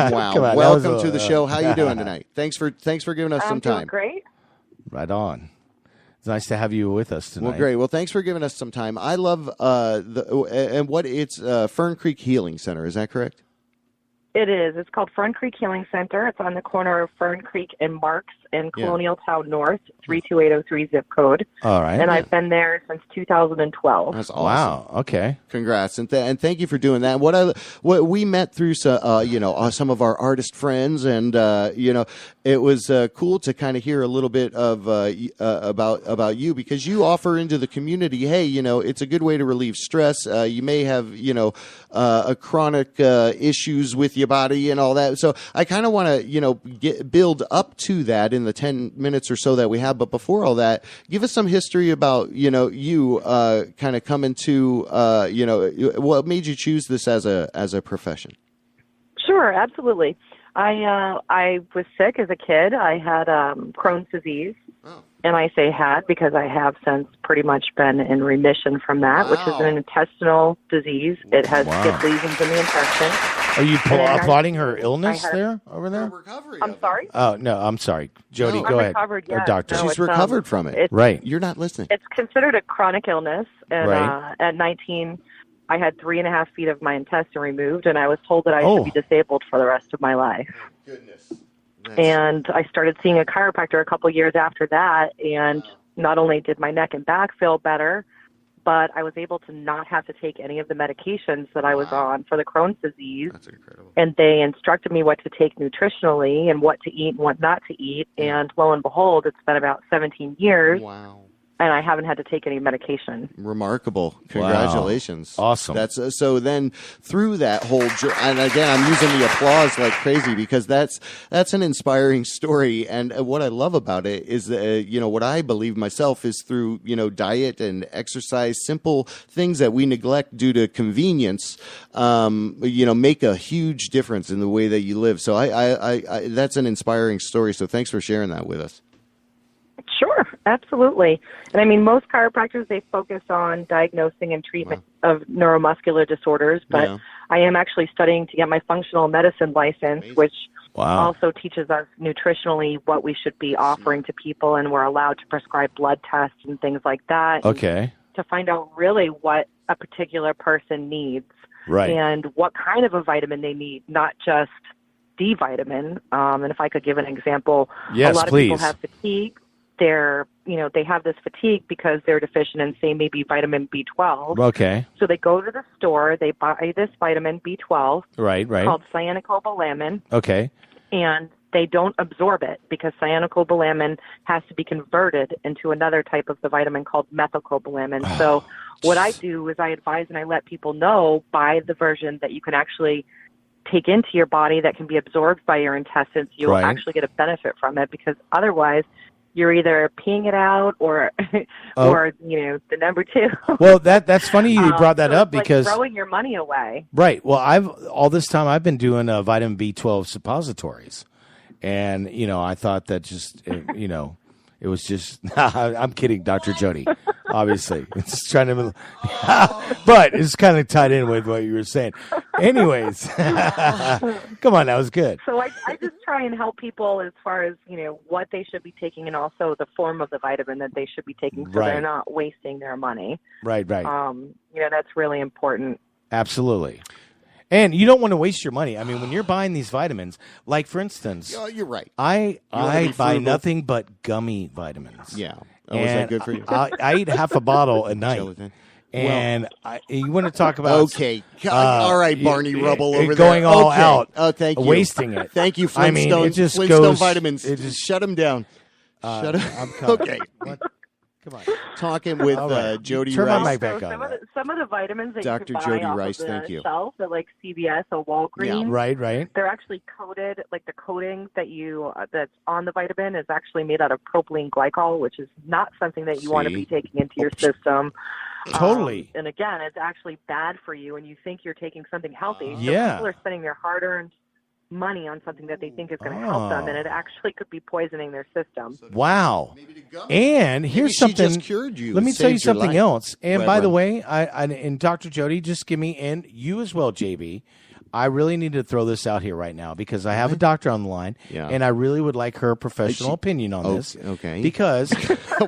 Wow. Welcome to the show. How you doing tonight? Thanks for giving us some time. Great. Right on. It's nice to have you with us tonight. Well, great. Well, thanks for giving us some time. I love it's Fern Creek Healing Center. Is that correct? It is. It's called Fern Creek Healing Center. It's on the corner of Fern Creek and Marks in Colonial Town North, 32803 zip code. All right. And I've been there since 2012. That's awesome. Wow. Okay. Congrats and thank you for doing that. What we met through some of our artist friends, and it was cool to kind of hear a little bit of about you, because you offer into the community. Hey, it's a good way to relieve stress. You may have a chronic issues with your body and all that. So I kind of want to build up to that in the 10 minutes or so that we have. But before all that, give us some history about you kind of coming to what made you choose this as a profession. Sure, absolutely. I was sick as a kid. I had Crohn's disease. Oh. And I say had because I have since pretty much been in remission from that, which is an intestinal disease. It has skip lesions in the intestine. Are you applauding her illness over there? I'm sorry? Oh, no, I'm sorry. Jody, No, go I'm ahead. recovered, Or yes. doctor. No, She's it's, recovered from it. Right. You're not listening. It's considered a chronic illness. And Right. at 19, I had 3.5 feet of my intestine removed, and I was told that I should be disabled for the rest of my life. Goodness. And I started seeing a chiropractor a couple years after that, and not only did my neck and back feel better, but I was able to not have to take any of the medications that I was on for the Crohn's disease. That's incredible. And they instructed me what to take nutritionally and what to eat and what not to eat. And lo and behold, it's been about 17 years. Wow. And I haven't had to take any medication. Remarkable. Congratulations. Wow. Awesome. That's so then through that whole and again I'm using the applause like crazy because that's an inspiring story, and what I love about it is what I believe myself is through diet and exercise, simple things that we neglect due to convenience make a huge difference in the way that you live. So I that's an inspiring story, so thanks for sharing that with us. Sure, absolutely. And I mean, most chiropractors, they focus on diagnosing and treatment of neuromuscular disorders, but I am actually studying to get my functional medicine license, which also teaches us nutritionally what we should be offering to people, and we're allowed to prescribe blood tests and things like that. Okay. To find out really what a particular person needs. Right. And what kind of a vitamin they need, not just D vitamin. And if I could give an example, yes, a lot please. of people have fatigue. They have this fatigue because they're deficient in, say, maybe vitamin B12. Okay. So they go to the store, they buy this vitamin B12 Right. called cyanocobalamin. Okay. And they don't absorb it because cyanocobalamin has to be converted into another type of the vitamin called methylcobalamin. So what I do is I advise and I let people know, buy the version that you can actually take into your body that can be absorbed by your intestines. You'll actually get a benefit from it, because otherwise you're either peeing it out or or the number two. Well, that's funny you brought that up, it's because like throwing your money away. Right. Well, all this time I've been doing vitamin B12 suppositories. And, I thought that just, it was just, I'm kidding, Dr. Jody, obviously. It's trying to, but it's kind of tied in with what you were saying. Anyways, come on, that was good. So I just try and help people as far as, what they should be taking, and also the form of the vitamin that they should be taking, so they're not wasting their money. Right. That's really important. Absolutely. And you don't want to waste your money. I mean, when you're buying these vitamins, like for instance, you're right. I buy nothing but gummy vitamins. Yeah. Oh, is that good for you? I eat half a bottle a night. And you want to talk about all right, Barney Rubble over there. Going all out. Oh, thank you. Wasting it. Thank you, Flintstone. It just Flintstone goes, vitamins. Just shut them down. Shut them. I'm coming. Okay. What? Come on. Talking with Jody Turn Rice. my mic back on. Some of the vitamins that Dr. you can Jody buy off Rice, of the thank you. shelf at like CVS or Walgreens, Right. they're actually coated, like the coating that's on the vitamin is actually made out of propylene glycol, which is not something that you want to be taking into your system. Totally. And again, it's actually bad for you, and you think you're taking something healthy. So people are spending their hard-earned money on something that they think is going to help them, and it actually could be poisoning their system. Wow. And here's something. Just cured you. Let me tell you Saved your something life. else. And Go by ahead, the Ron. way, and Dr. Jody, just give me, and you as well, JB, I really need to throw this out here right now, because I have a doctor on the line, and I really would like her professional opinion on this. Okay. Because,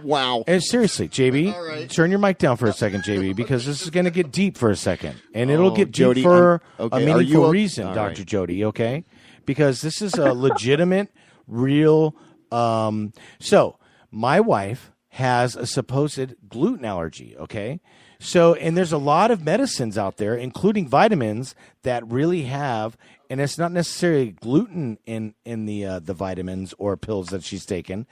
wow. And seriously, JB, turn your mic down for a second, JB, because this is going to get deep for a second. And it'll get deep Jody, for okay. a Are meaningful you reason, all Dr. right. Jody, okay? Because this is a legitimate, real. So my wife has a supposed gluten allergy, okay? So, and there's a lot of medicines out there, including vitamins, that really have, and it's not necessarily gluten in the vitamins or pills that she's taken,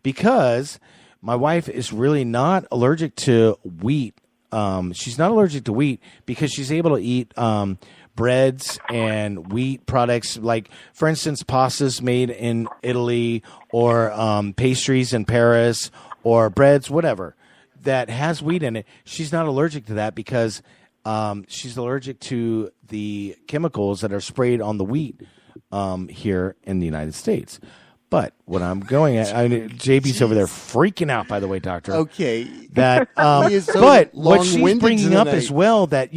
because my wife is really not allergic to wheat. She's not allergic to wheat because she's able to eat breads and wheat products, like, for instance, pastas made in Italy, or pastries in Paris, or breads, whatever, that has wheat in it. She's not allergic to that because she's allergic to the chemicals that are sprayed on the wheat here in the United States. But what I'm going at, JB's over there freaking out, by the way, doctor. Okay. That, He is so but what she's long-winded bringing up tonight. as well, that,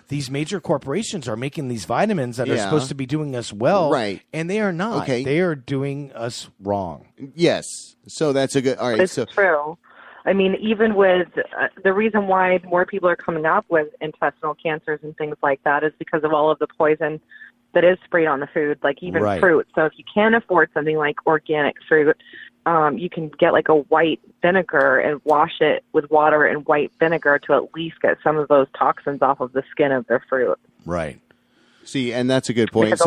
these major corporations are making these vitamins that are supposed to be doing us well. Right. And they are not. Okay. They are doing us wrong. Yes. So that's a good. All right. It's true. I mean, even with the reason why more people are coming up with intestinal cancers and things like that is because of all of the poison that is sprayed on the food, like even fruit. So if you can afford something like organic fruit, you can get like a white vinegar and wash it with water and white vinegar to at least get some of those toxins off of the skin of the fruit. Right. See, and that's a good point.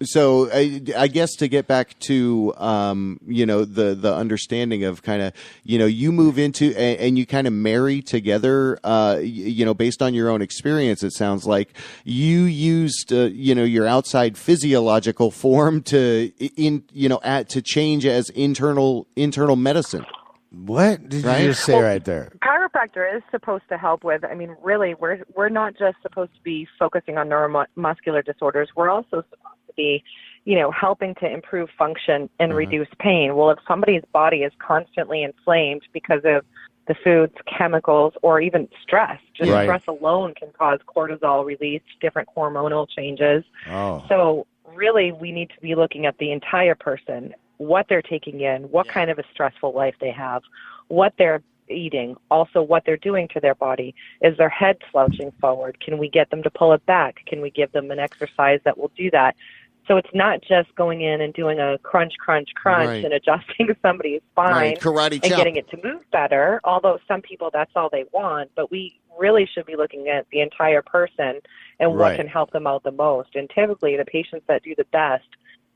So I guess to get back to the understanding of kind of you move into and you kind of marry together based on your own experience. It sounds like you used your outside physiological form to change as internal medicine. What did you just say right there? Chiropractor is supposed to help with. I mean, really, we're not just supposed to be focusing on neuromuscular disorders. We're also supposed to be, helping to improve function and reduce pain. Well, if somebody's body is constantly inflamed because of the foods, chemicals, or even stress. Just Right. stress alone can cause cortisol release, different hormonal changes. Oh. So really, we need to be looking at the entire person, what they're taking in, what kind of a stressful life they have, what they're eating, also what they're doing to their body. Is their head slouching forward? Can we get them to pull it back? Can we give them an exercise that will do that? So it's not just going in and doing a crunch, crunch, crunch Right. and adjusting somebody's spine Right, karate and chop. getting it to move better, although some people, that's all they want. But we really should be looking at the entire person and what Right. can help them out the most. And typically the patients that do the best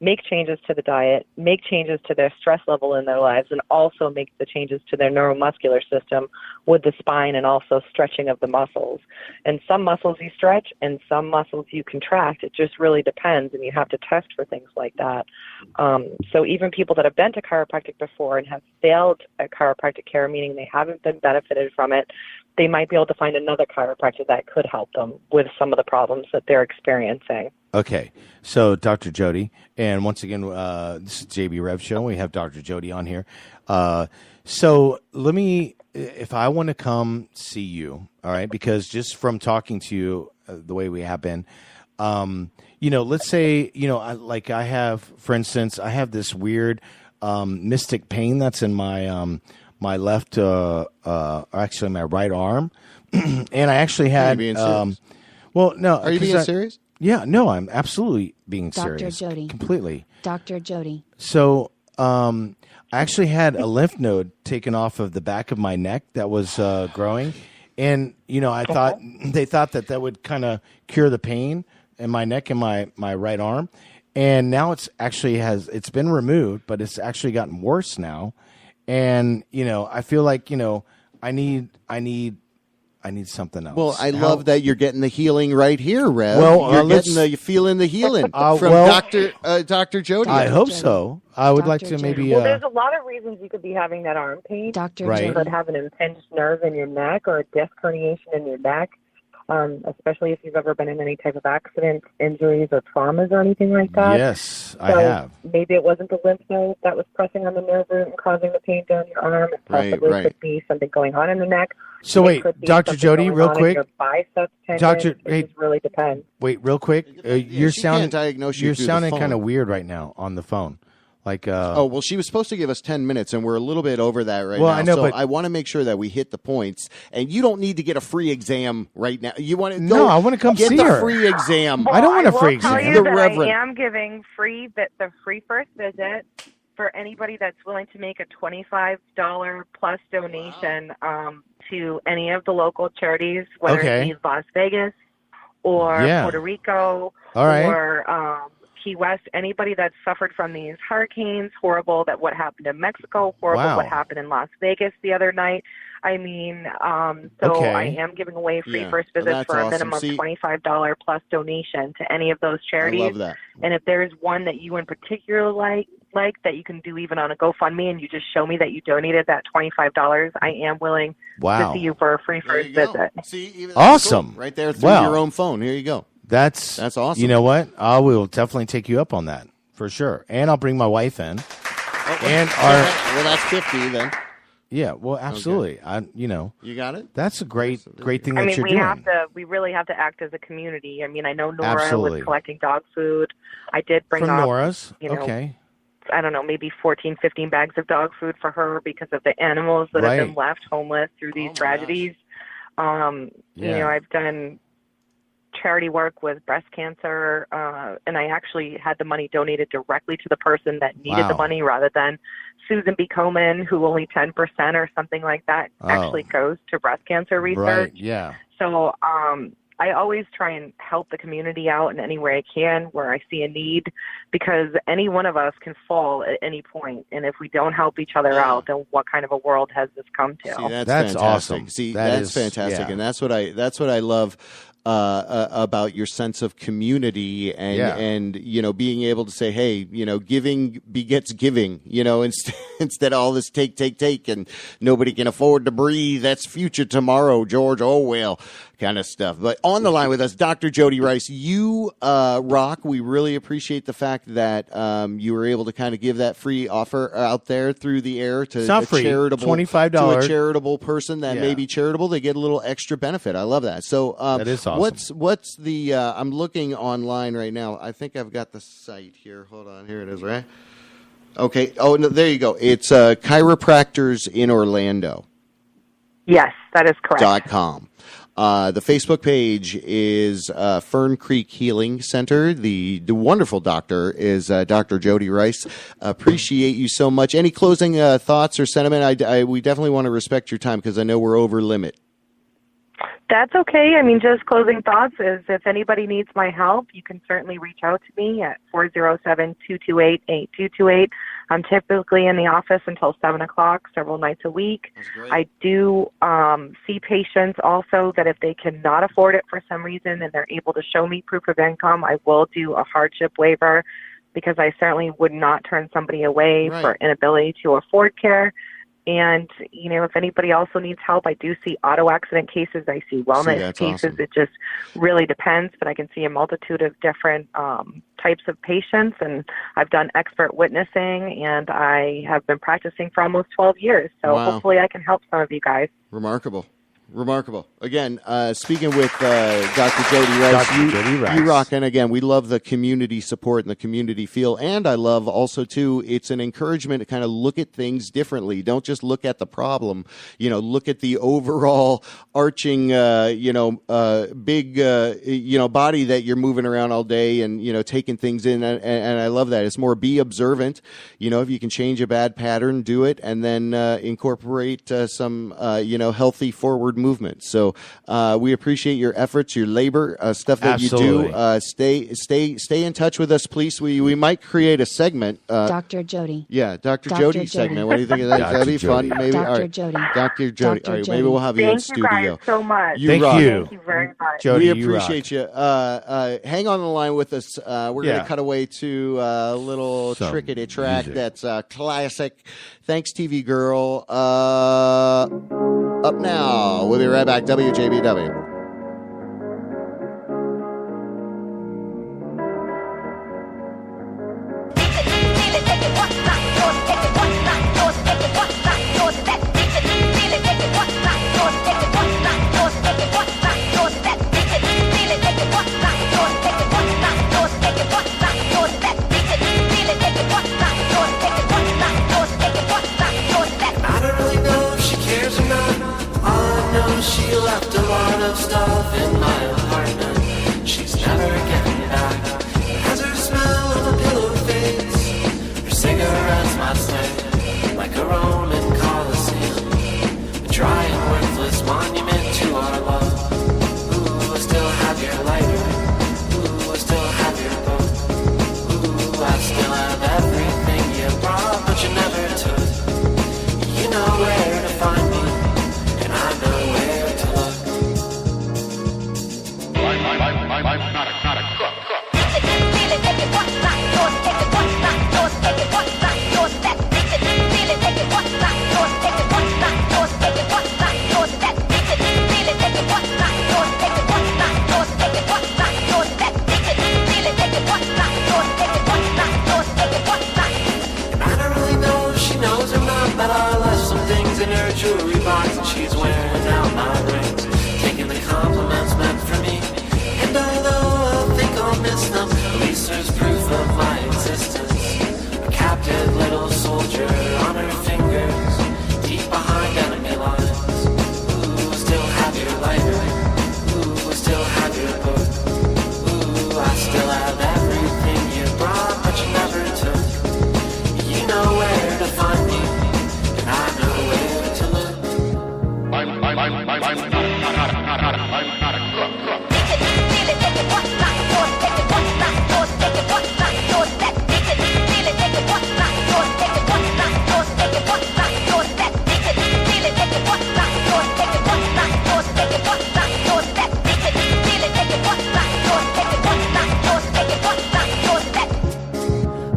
make changes to the diet, make changes to their stress level in their lives, and also make the changes to their neuromuscular system with the spine and also stretching of the muscles. And some muscles you stretch and some muscles you contract. It just really depends, and you have to test for things like that. So even people that have been to chiropractic before and have failed at chiropractic care, meaning they haven't been benefited from it, they might be able to find another chiropractor that could help them with some of the problems that they're experiencing. Okay, so Dr. Jody, and once again, this is JB Rev Show. We have Dr. Jody on here. So let me, if I want to come see you, all right, because just from talking to you the way we have been, let's say, I have, for instance, I have this weird mystic pain that's in my my left, actually my right arm, and I actually had. Are you being serious? Well, no. Are you being serious? Yeah, no, I'm absolutely being Dr. serious. Jody. Completely. Dr. Jody. So, I actually had a lymph node taken off of the back of my neck that was growing. And, I thought, they thought that would kind of cure the pain in my neck and my right arm. And now it's been removed, but it's actually gotten worse now. And, I feel like, I need something else. Well, I love that you're getting the healing right here, Rev. Well, you're feeling the healing from well, Dr. Jody. I hope so. I would like to maybe. Well, there's a lot of reasons you could be having that arm pain. Dr. Right. You could have an impinged nerve in your neck or a disc herniation in your neck, especially if you've ever been in any type of accident, injuries, or traumas or anything like that. Yes, I So have. Maybe it wasn't the lymph node that was pressing on the nerve root and causing the pain down your arm. It possibly right. could be something going on in the neck. So It wait, could be Dr. something Jody, going real on in quick. your biceps tendon. Dr. It hey, just really depends. Wait, real quick. You're she can't sounding. diagnose you You're through the sounding phone. kind of weird right now on the phone. Like. well, she was supposed to give us 10 minutes, and we're a little bit over that right Well, now. I know, so but- I want to make sure that we hit the points. And you don't need to get a free exam right now. You want to? No, I want to come get see the her. free exam. I don't want a free I will tell exam. you The that Reverend. I am giving the free first visit for anybody that's willing to make a $25 plus donation to any of the local charities, whether Okay. it be Las Vegas or Yeah. Puerto Rico All right. or Key West, anybody that's suffered from these hurricanes, horrible that what happened in Mexico, horrible Wow. what happened in Las Vegas the other night. I mean, so Okay. I am giving away free Yeah. first Well, visits that's for a awesome. minimum See- $25 plus donation to any of those I charities. love that. And if there's one that you in particular like that you can do even on a GoFundMe and you just show me that you donated that $25, I am willing Wow. to see you for a free There first you go. visit. See, even Awesome. cool. Right there through Wow. your own phone. Here you go. That's awesome. You know what? I will definitely take you up on that for sure, and I'll bring my wife in. And well, that's 50 then. Yeah, well, absolutely. You got it. That's a great thing I that mean, you're we doing. we really have to act as a community. I mean, I know Nora Absolutely. was collecting dog food. I did bring From up, Nora's, you know, okay. I don't know, maybe 14, 15 bags of dog food for her because of the animals that have been Right. left homeless through these tragedies. You Yeah. know, I've done charity work with breast cancer, and I actually had the money donated directly to the person that needed the Wow. money rather than Susan B. Komen, who only 10% or something like that Oh. actually goes to breast cancer research. Right, yeah. So I always try and help the community out in any way I can where I see a need, because any one of us can fall at any point. And if we don't help each other out, then what kind of a world has this come to? See, that's fantastic. awesome. See, that's fantastic, yeah. and that's what I love about your sense of community and Yeah. and being able to say, hey, giving begets giving. Instead of all this take, and nobody can afford to breathe. That's future tomorrow, George Orwell. kind of stuff. But on the line with us, Dr. Jody Rice, you rock. We really appreciate the fact that you were able to kind of give that free offer out there through the air to a charitable $25 to a charitable person that may be charitable. They get a little extra benefit. I love that. So that is awesome. What's the? I'm looking online right now. I think I've got the site here. Hold on, here it is. Right. Okay. Oh no, there you go. It's Chiropractors in Orlando. Yes, that is correct. .com. The Facebook page is Fern Creek Healing Center. The wonderful doctor is Dr. Jody Rice. Appreciate you so much. Any closing thoughts or sentiment? We definitely want to respect your time because I know we're over limit. That's okay. I mean, just closing thoughts is if anybody needs my help, you can certainly reach out to me at 407-228-8228. I'm typically in the office until 7 o'clock, several nights a week. I do see patients also that if they cannot afford it for some reason and they're able to show me proof of income, I will do a hardship waiver because I certainly would not turn somebody away for inability to afford care. And, you know, if anybody also needs help, I do see auto accident cases. I see wellness cases. Awesome. It just really depends, but I can see a multitude of different types of patients. And I've done expert witnessing, and I have been practicing for almost 12 years. So hopefully I can help some of you guys. Remarkable. Again, speaking with Dr. Jody Rice, you rock. And again, we love the community support and the community feel. And I love also, too, it's an encouragement to kind of look at things differently. Don't just look at the problem. You know, look at the overall arching, big, body that you're moving around all day and, you know, taking things in. And I love that. It's more be observant. You know, if you can change a bad pattern, do it. And then incorporate some, healthy forward movement. So we appreciate your efforts, your labor, stuff that you do. Stay in touch with us, please. We might create a segment. Dr. Jody. Yeah, Dr. Jody segment. What do you think of that? That'd be fun. Maybe. Dr. Jody. Dr. Jody. All right, maybe we'll have you in studio. Thank you guys so much. Thank you very much. Jody, we appreciate you. Hang on the line with us. We're going to cut away to a little trickety track that's classic. Thanks, TV Girl. Up now. We'll be right back. WJBW. She left a lot of stuff in my apartment. She's never getting back. As her smell of a pillow fades, her cigarettes might sway like a Roman Colosseum, a dry and worthless monument to our love. Ooh, I still have your lighter. Ooh, I still have your boat. Ooh, I still have everything you brought, but you never took. You know where to find me, and I know where. I'm not a crook. I don't really know if she knows or not, but I left some things in her jewelry box, and she's wearing out my rings, taking the compliments meant for me. And although I think I'll miss them, at least there's proof of my existence. A captive little soldier on her fingers, deep behind enemy lines. Ooh, I still have your lighter. Ooh, I still have your book. Ooh, I still have everything you brought, but you never took. You know where to find me, and I know where to look. I'm not a crook.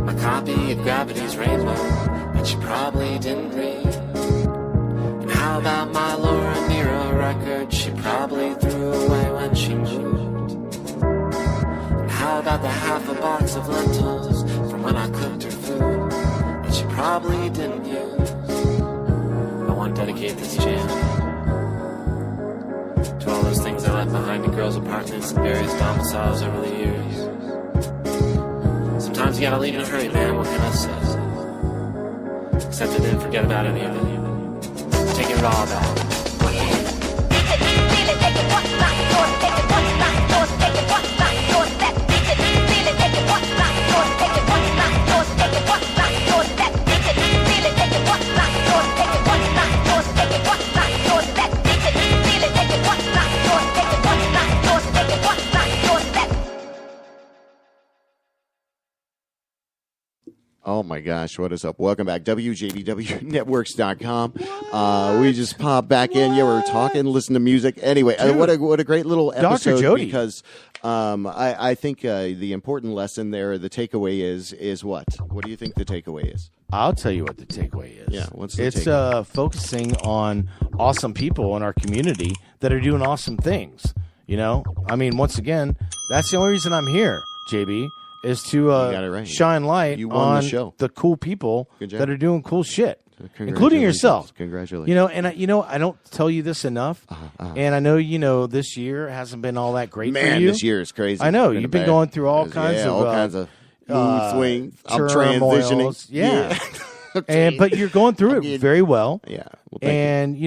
My copy of Gravity's Rainbow, but you probably didn't read. And how about my Laura Mira record she probably threw away? half a box of lentils from when I cooked her food that she probably didn't use. I want to dedicate this jam to all those things I left behind in girls' apartments and various domiciles over the years. Sometimes you gotta leave in a hurry, man, what can I say? Except I didn't forget about any of it. Taking it all back. Oh my gosh, what is up? Welcome back. WJBWnetworks.com. We just popped back in. Yeah, we were talking, listen to music. Anyway, what a great little episode. Dr. Jody. Because I think the important lesson there, the takeaway is what? What do you think the takeaway is? I'll tell you what the takeaway is. Yeah, what's the It's takeaway? Focusing on awesome people in our community that are doing awesome things. You know, I mean, once again, that's the only reason I'm here, JB, is to got it right. shine light You won on the show. the cool people Good job. that are doing cool shit, including Congratulations. yourself. Congratulations. You know, and I don't tell you this enough. And I know, this year hasn't been all that great for Man, you. this year is crazy. I know It's you've been bad. going through all Yeah, kinds all kinds of mood swings. I'm turmoils. transitioning. Yeah. But you're going through it very well. Yeah. Well, thank and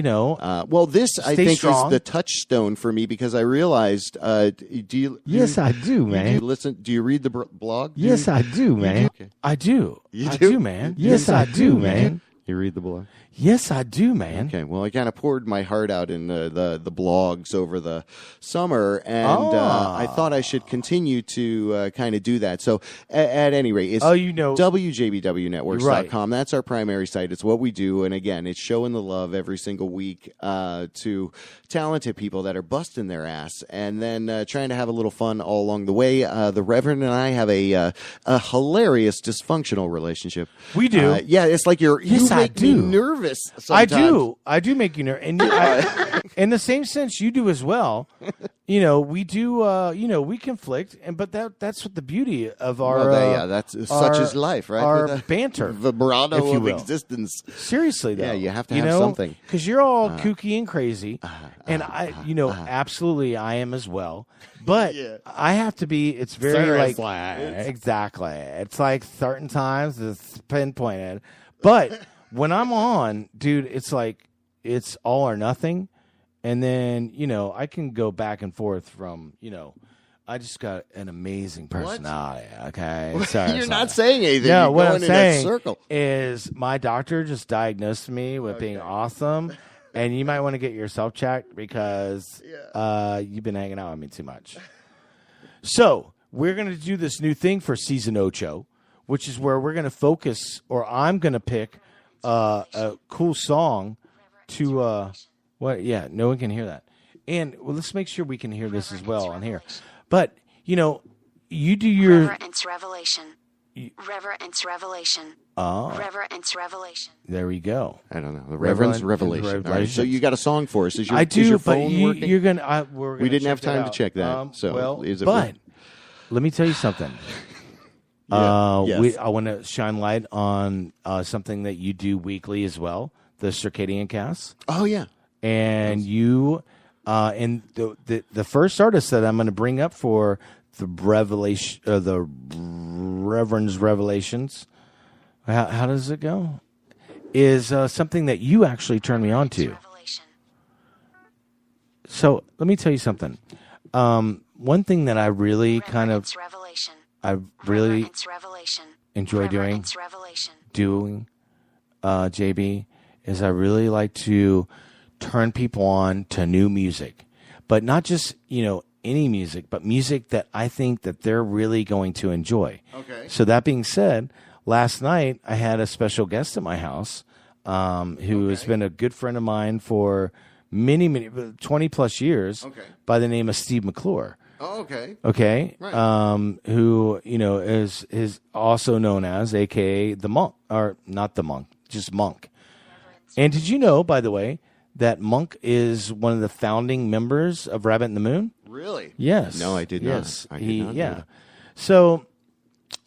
well, this I stay think strong. is the touchstone for me because I realized. Do you? Yes, I do, man. Do you listen? Do you read the blog? Yes, I do, man. Okay. I do. You I do? do, man. Yes, I do, man. You read the blog? Yes, I do, man. Okay, well, I kind of poured my heart out in the blogs over the summer, and I thought I should continue to kind of do that. So, at any rate, it's WJBWnetworks.com. That's our primary site. It's what we do, and again, it's showing the love every single week to talented people that are busting their ass, and then trying to have a little fun all along the way. The Reverend and I have a hilarious dysfunctional relationship. We do. Yeah, it's like you make me nervous. Sometimes. I do make you nervous, and in the same sense, you do as well. You know, we do. We conflict, but that's what the beauty of our. That's such is life, right? Our With the banter, vibrato if you of will. existence. Seriously, though, Yeah, you have to have something. because you're all kooky and crazy, and absolutely, I am as well. But I have to be. It's very exactly. It's like certain times it's pinpointed, but. When I'm on, dude, it's like it's all or nothing. And then, I can go back and forth from, I just got an amazing personality. Okay. Sorry. You're not saying anything. No, You're what going I'm in saying that circle. is my doctor just diagnosed me with being awesome. And you might want to get yourself checked because you've been hanging out with me too much. So we're going to do this new thing for season Ocho, which is where we're going to focus, or I'm going to pick a cool song to no one can hear that, and let's make sure we can hear this as well on here. But you do your Reverend's Revelation. Reverend's Revelation. Reverend's Revelation. There we go. I don't know. The Reverend's Revelation. All right, so you got a song for us? Is your, I do, is your but phone working? you're gonna. We're gonna we didn't check have time that to check that. out. So is it but let me tell you something. Yes. I want to shine light on something that you do weekly as well, the Circadian Cast. Oh yeah, and you and the first artist that I'm going to bring up for the revelation, the Reverend's Revelations. How does it go? Is something that you actually turned me on to. So let me tell you something. One thing that I really I really enjoy doing, JB, is I really like to turn people on to new music, but not just, any music, but music that I think that they're really going to enjoy. Okay. So that being said, last night I had a special guest at my house, who has been a good friend of mine for many 20 plus years, by the name of Steve McClure. Oh, okay. Okay. Right. Who, is also known as, AKA the Monk, or not the Monk, just Monk. And did you know, by the way, that Monk is one of the founding members of Rabbit in the Moon? Really? Yes. No, I did not. I did not know that. So,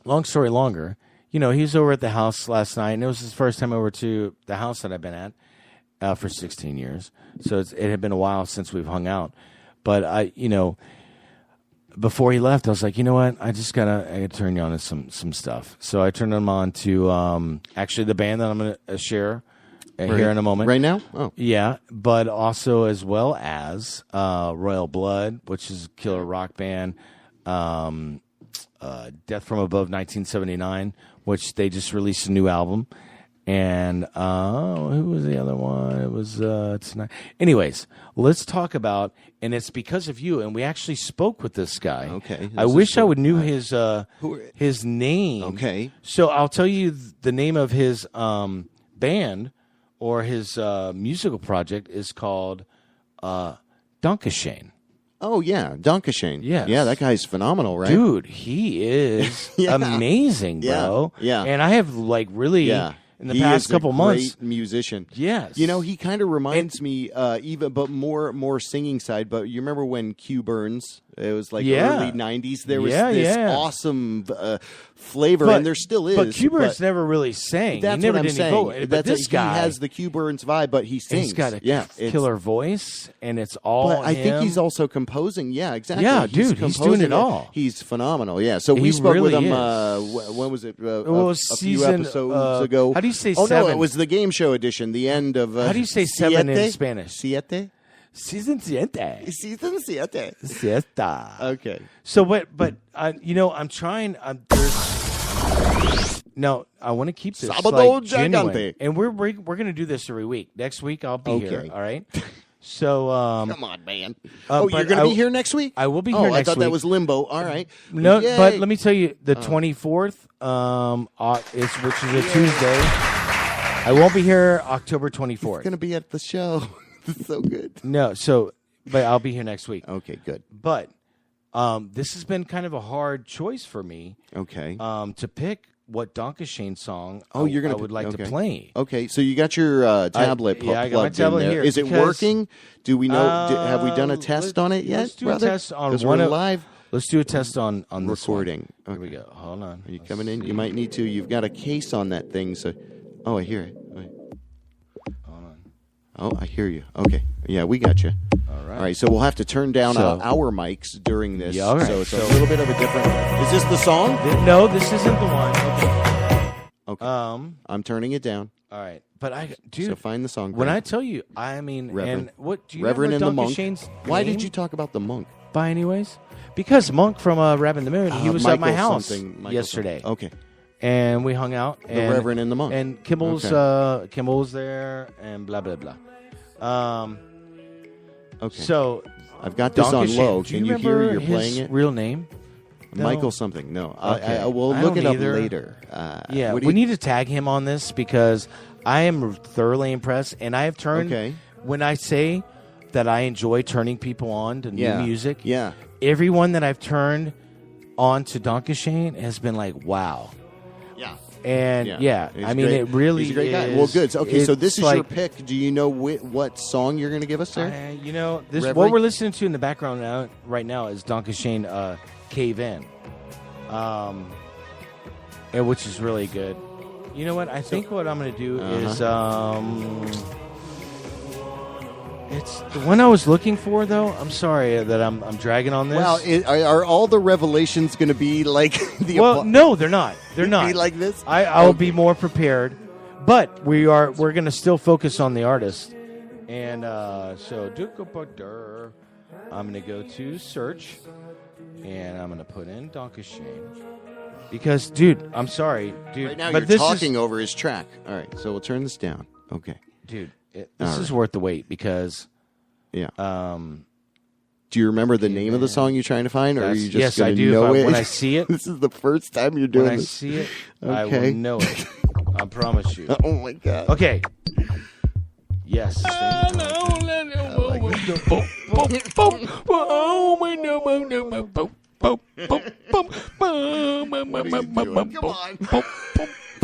long story longer, he was over at the house last night, and it was his first time over to the house that I've been at for 16 years. So it had been a while since we've hung out. But before he left, I was like, you know what? I gotta turn you on to some stuff. So I turned him on to actually the band that I'm gonna share here in a moment. Right now? Oh, yeah. But also as well as Royal Blood, which is a killer rock band. Death from Above 1979, which they just released a new album. And who was the other one? It was tonight. Anyways, let's talk about, and it's because of you. And we actually spoke with this guy. Okay, I wish I would knew his name. Okay, so I'll tell you the name of his band or his musical project is called Dankeschön. Oh, yeah, Dankeschön. Yes. Yeah, that guy's phenomenal, right? Dude, he is amazing, bro. Yeah. And I have really in the past couple months. Great musician. Yes. He kind of reminds me but more singing side, but you remember when Q Burns, it was like early 90s, there was this awesome flavor, and there still is. But Q Burns never really sang. That's he never what I'm did saying. Any but this guy he has the Q Burns vibe, but he sings. He's got a killer voice, and it's all But I think him. he's also composing. Yeah, exactly. Yeah, dude, he's doing it all. He's phenomenal. Yeah, so we He spoke with really him. is. When was it? It was a few season, episodes ago. How do you say Oh 7? no, it was the game show edition. The end of. How do you say 7 in Spanish? Siete. Season siete. Season siete. Siesta. Okay. So, but I'm trying. No, I want to keep this Sábado genuine, Gigante. and we're going to do this every week. Next week I'll be here. All right. So, come on, man. but You're going to be here next week? I will be here next week. I thought that was limbo. All right. No, Yay. but let me tell you, the 24th, which is a Tuesday. I won't be here October 24th. You're going to be at the show. It's so good. No, but I'll be here next week. Okay, good. But this has been kind of a hard choice for me. Okay. To pick what Dankeschön song I would like to play. Okay, so you got your tablet I got my plugged tablet in there. here. Is it working? Do we know? Have we done a test on it yet, Let's do brother? a test on Because one we're of live. Let's do a test on this recording. one. Here we go. Hold on. Are you coming in? You might need to. You've got a case on that thing. So, I hear it. Wait. Hold on. Oh, I hear you. Okay. Yeah, we got you. All right. All right. So we'll have to turn down our mics during this. Yeah, all right. So it's a little bit of a different. Is this the song? No, this isn't the one. Okay. I'm turning it down. All right. But dude. So find the song. When Greg. I tell you, I mean, Reverend. and what do you Reverend and remember the Monk. Dankeschön's Why name? did you talk about the monk? By anyways? Because Monk from Rabbit in the Moon, he was at my Michael house Michael yesterday. something. Okay. And we hung out. The Reverend and the Monk. And Kimball was there, and blah, blah, blah. Okay. So I've got this on Dankeschön, low. do Can you remember hear you're his playing it? real name? No. Michael something. No. Okay. I will I look don't it up either. later. Yeah, what do we you- need to tag him on this because I am thoroughly impressed, and I have turned. Okay. When I say that I enjoy turning people on to new music, Yeah. everyone that I've turned on to Dankeschön has been like, "Wow." Yeah. And He's I mean, great. it really He's a great guy. is. Well, good. Okay, so this it's is like, your pick. Do you know what song you're going to give us there? this Reverie? what we're listening to in the background right now is Dankeschön Cave In, and which is really good. You know what? I think what I'm going to do is it's the one I was looking for, though. I'm sorry that I'm dragging on this. Well, are all the revelations going to be like the? Well, no, they're not. They're Be not like this. I'll be more prepared, but we're going to still focus on the artist. And so I'm going to go to search, and I'm going to put in Dankeschön because, dude, I'm sorry, dude. Right now but you're this talking over his track. All right, so we'll turn this down. Okay, dude. This All is right. worth the wait because. Yeah. Do you remember the name of the song you're trying to find, or are you just yes, gonna I do. know it? When I see it, This is the first time you're doing when I this. see it, I will Okay. know it. I promise you. Oh my god. Okay. Yes.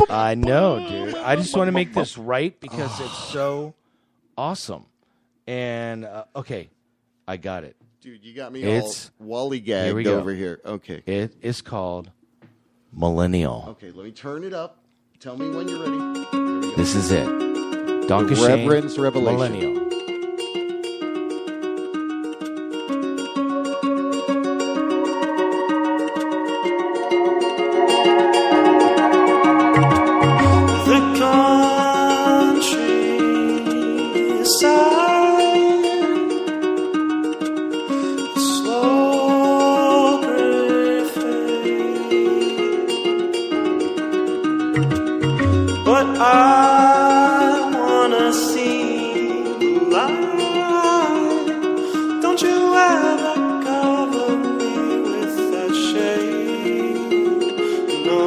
I know, dude. I just want to make this right because it's so awesome. And okay, I got it. Dude, you got me It's all wally here we gagged go. over here. Okay. It is called Millennial. Okay, let me turn it up. Tell me when you're ready. This is it. Donkey Reverend's Revelation. Millennial. I wanna see the light. Don't you ever cover me with that shade. No.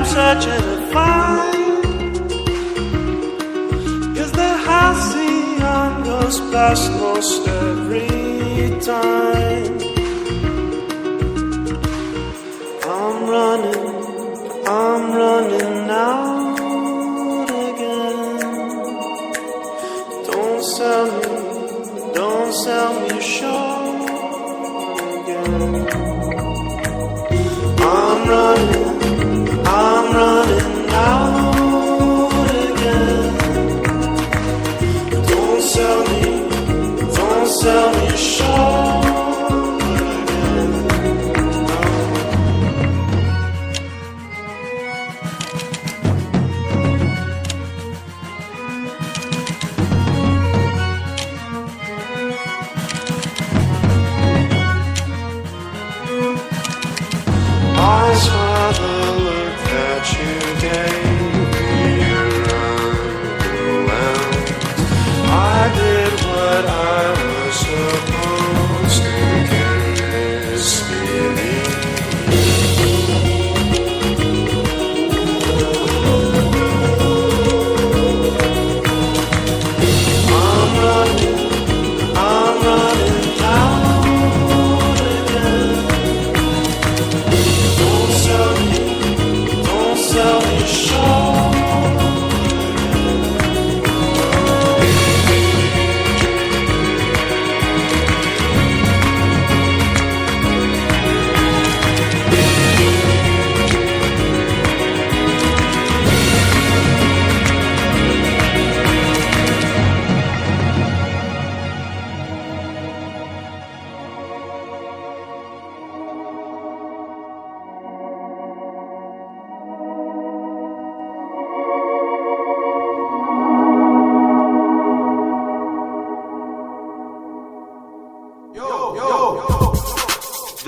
Searching to find, 'cause the halcyon goes past most every time. I'm running out again. Don't sell me short again. I'm running out again. Don't sell me short again. I saw the look that you gave me around. I did what I was supposed to. Can this be me? I'm running out again. Don't sell me short.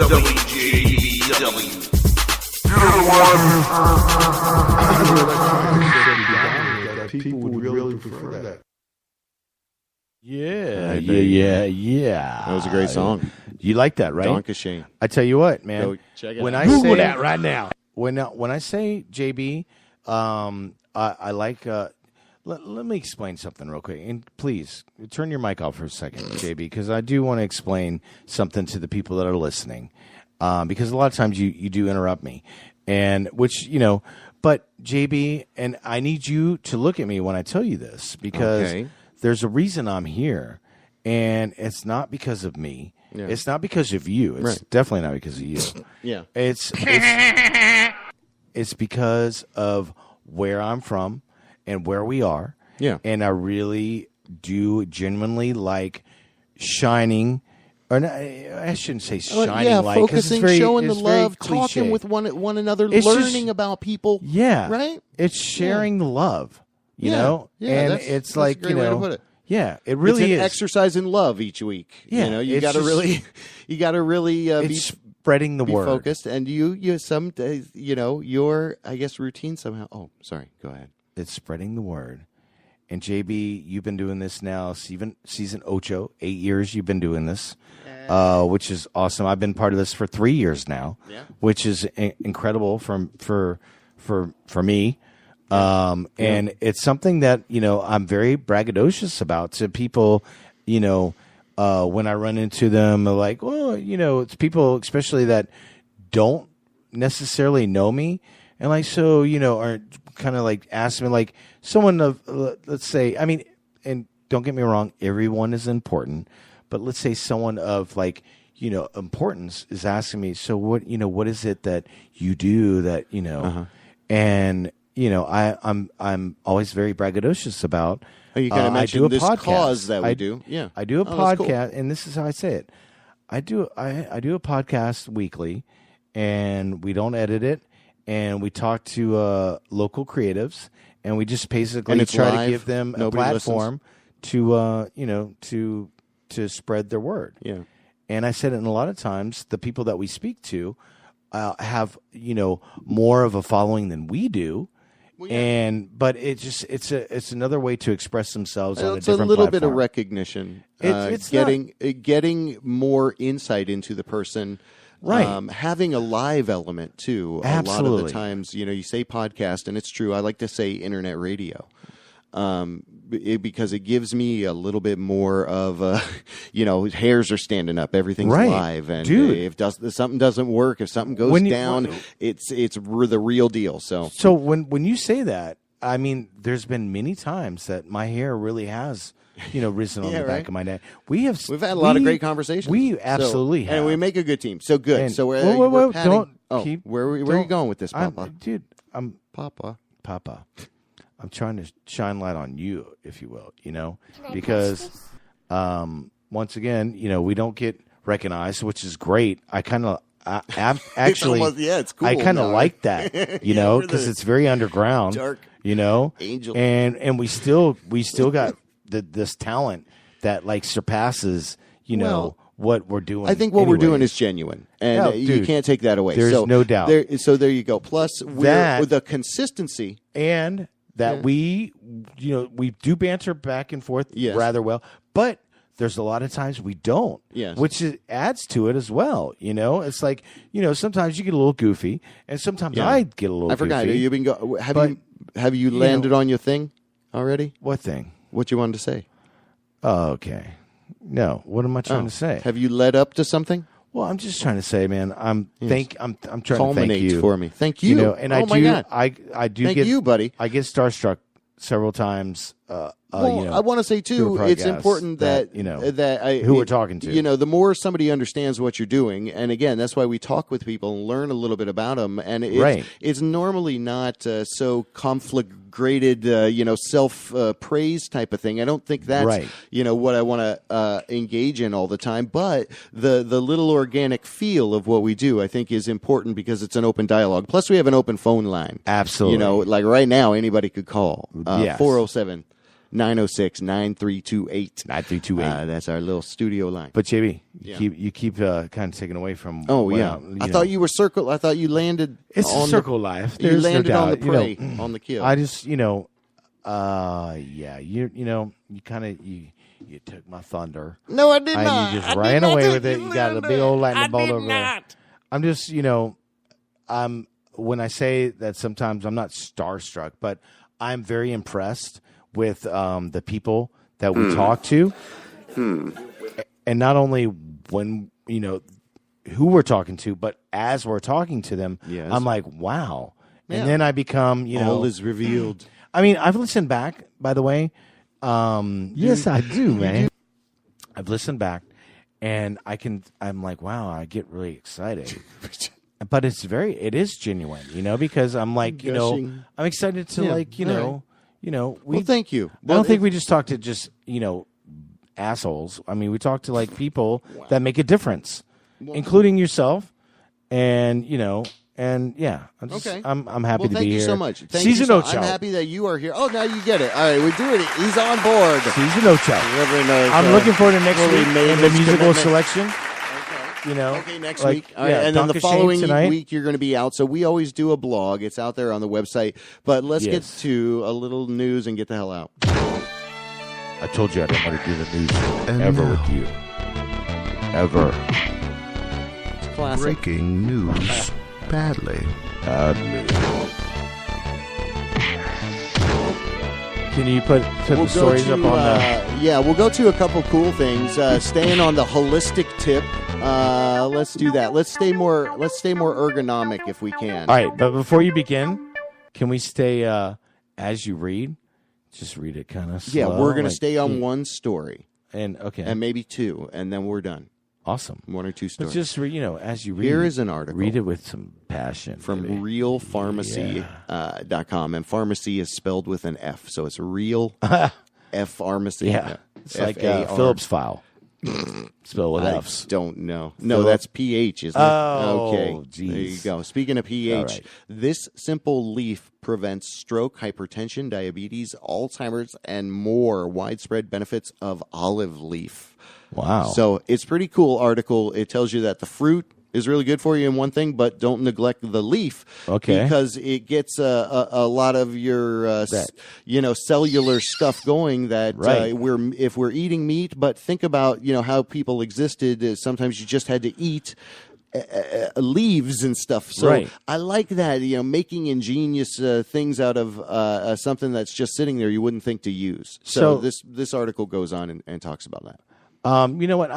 WJBW. People would really prefer that. Yeah. That was a great song. You like that, right? Donkey Shane. I tell you what, man. Go check it when out. I Google say that right now, when I say JB, I like. Let me explain something real quick, and please turn your mic off for a second, JB, because I do want to explain something to the people that are listening. Because a lot of times you do interrupt me, and which but JB, and I need you to look at me when I tell you this, because there's a reason I'm here, and it's not because of me. Yeah. It's not because of you. It's definitely not because of you. Yeah. It's because of where I'm from and where we are. Yeah. And I really do genuinely like shining. Or not, I shouldn't say shining light. Focusing, showing the love, cliche. talking with one another, It's learning just, about people. Yeah. Right? It's sharing the love, you know? Yeah, and that's it's like, a great way to put it. Yeah, it really it's an is. exercise in love each week. Yeah, you know, you it's got to just- really be spreading the be word. focused, and you some days, you know, your routine somehow. Oh, sorry, go ahead. It's spreading the word. And JB, you've been doing this now, season ocho, 8 years you've been doing this, which is awesome. I've been part of this for 3 years now, which is incredible for me. And it's something that, you know, I'm very braggadocious about to people, you know, when I run into them, like, well, you know, it's people especially that don't necessarily know me. And like, so, you know, are kind of like asking me, like someone of, let's say, I mean, and don't get me wrong, everyone is important, but let's say someone of like, you know, importance is asking me, so what, you know, what is it that you do that, you know, and, you know, I'm always very braggadocious about, you kind of mentioned this podcast. cause that we do. Yeah. I do a that's cool. podcast, and this is how I say it. I do a podcast weekly, and we don't edit it. And we talk to local creatives, and we just basically try to give them a platform to, you know, to spread their word. Yeah. And I said it, and a lot of times the people that we speak to have, you know, more of a following than we do. Well, yeah. But it's another way to express themselves on a different platform. It's a little bit of recognition. It's getting more insight into the person. Right. Having a live element too. Absolutely. A lot of the times, you know, you say podcast, and it's true. I like to say internet radio. Because it gives me a little bit more of, you know, hairs are standing up, everything's live, and if something doesn't work, if something goes down, it's the real deal. So when you say that, I mean, there's been many times that my hair really has, you know, risen on the back of my neck. We've had a lot of great conversations. We absolutely have, and we make a good team. So good. And, so we're where are you going with this, Papa? I'm Papa. I'm trying to shine light on you, if you will, you know, because once again, you know, we don't get recognized, which is great. I kind of actually, it's cool. I kind of like that, you know, because it's very underground, dark, you know, angel, and we still got this talent that like surpasses, you know, what we're doing. I think what we're doing is genuine, and you can't take that away. There's no doubt. There you go. Plus, with the consistency and that we, you know, we do banter back and forth rather well, but there's a lot of times we don't, which adds to it as well. You know, it's like, you know, sometimes you get a little goofy, and sometimes I get a little. I forgot. Goofy, You've been have you landed on your thing already? What thing? What you wanted to say? Oh, okay. No, what am I trying to say? Have you led up to something? Well, I'm just trying to say, man. I'm trying to thank you for me. Thank you. You know, and my God. I do thank get you, buddy. I get starstruck several times. Well, you know, I want to say too, it's important that you know who we're talking to. You know, the more somebody understands what you're doing, and again, that's why we talk with people and learn a little bit about them. And it's normally not so conflagrated, you know, self praise type of thing. I don't think that's you know what I want to engage in all the time. But the little organic feel of what we do, I think, is important because it's an open dialogue. Plus, we have an open phone line. Absolutely. You know, like right now, anybody could call 407. 906-9328. 9328. That's our little studio line. But JB, you keep kind of taking away from. I thought you were circle. I thought you landed. It's on a circle life. You There's landed no doubt. on the prey, you know, on the kill. I just, you know, you know, you kind of you took my thunder. No, I did not. You just ran away with it. You got a big old lightning bolt over there. I'm just, you know, when I say that sometimes I'm not starstruck, but I'm very impressed with the people that we talk to, and not only when, you know, who we're talking to, but as we're talking to them, I'm like, wow. And then I become, you know, all is revealed. I mean, I've listened back, by the way. Yes, I do, man. I've listened back, and I'm like, wow, I get really excited. But it is genuine, you know, because I'm like, you know, I'm excited to like, you know. You know, well, thank you. I don't think we just talk to just, you know, assholes. I mean, we talk to like people that make a difference, including yourself, and you know, And I'm happy to be here. Thank you so much. Season Ocho. I'm happy that you are here. Oh, now you get it. All right, we're doing it. He's on board. Season Ocho. I'm looking forward to next week in the musical selection. Okay, next week. All right, and then the following week you're going to be out. So we always do a blog. It's out there on the website. But let's get to a little news and get the hell out. I told you I didn't want to do the news ever with you. Ever. It's classic. Breaking news. Badly. Can you put the stories up on the... Yeah, we'll go to a couple cool things. Staying on the holistic tip. Let's do that. Let's stay more ergonomic if we can. All right, but before you begin, can we stay as you read? Just read it kind of slow. Yeah, we're going to stay on one story. And maybe two, and then we're done. Awesome. One or two stories. But just as you read. Here is an article. Read it with some passion. From realpharmacy.com. And pharmacy is spelled with an F. So it's real F pharmacy. Yeah. It's like Phillips file. Spelled with F's. I don't know. No, that's pH, isn't it? Oh, okay. Geez. There you go. Speaking of pH, this simple leaf prevents stroke, hypertension, diabetes, Alzheimer's, and more. Widespread benefits of olive leaf. Wow. So it's pretty cool article. It tells you that the fruit is really good for you in one thing, but don't neglect the leaf. Okay. Because it gets a lot of your cellular stuff going that if we're eating meat, but think about how people existed. Sometimes you just had to eat leaves and stuff. So I like that, making ingenious things out of something that's just sitting there you wouldn't think to use. So this article goes on and talks about that. You know what?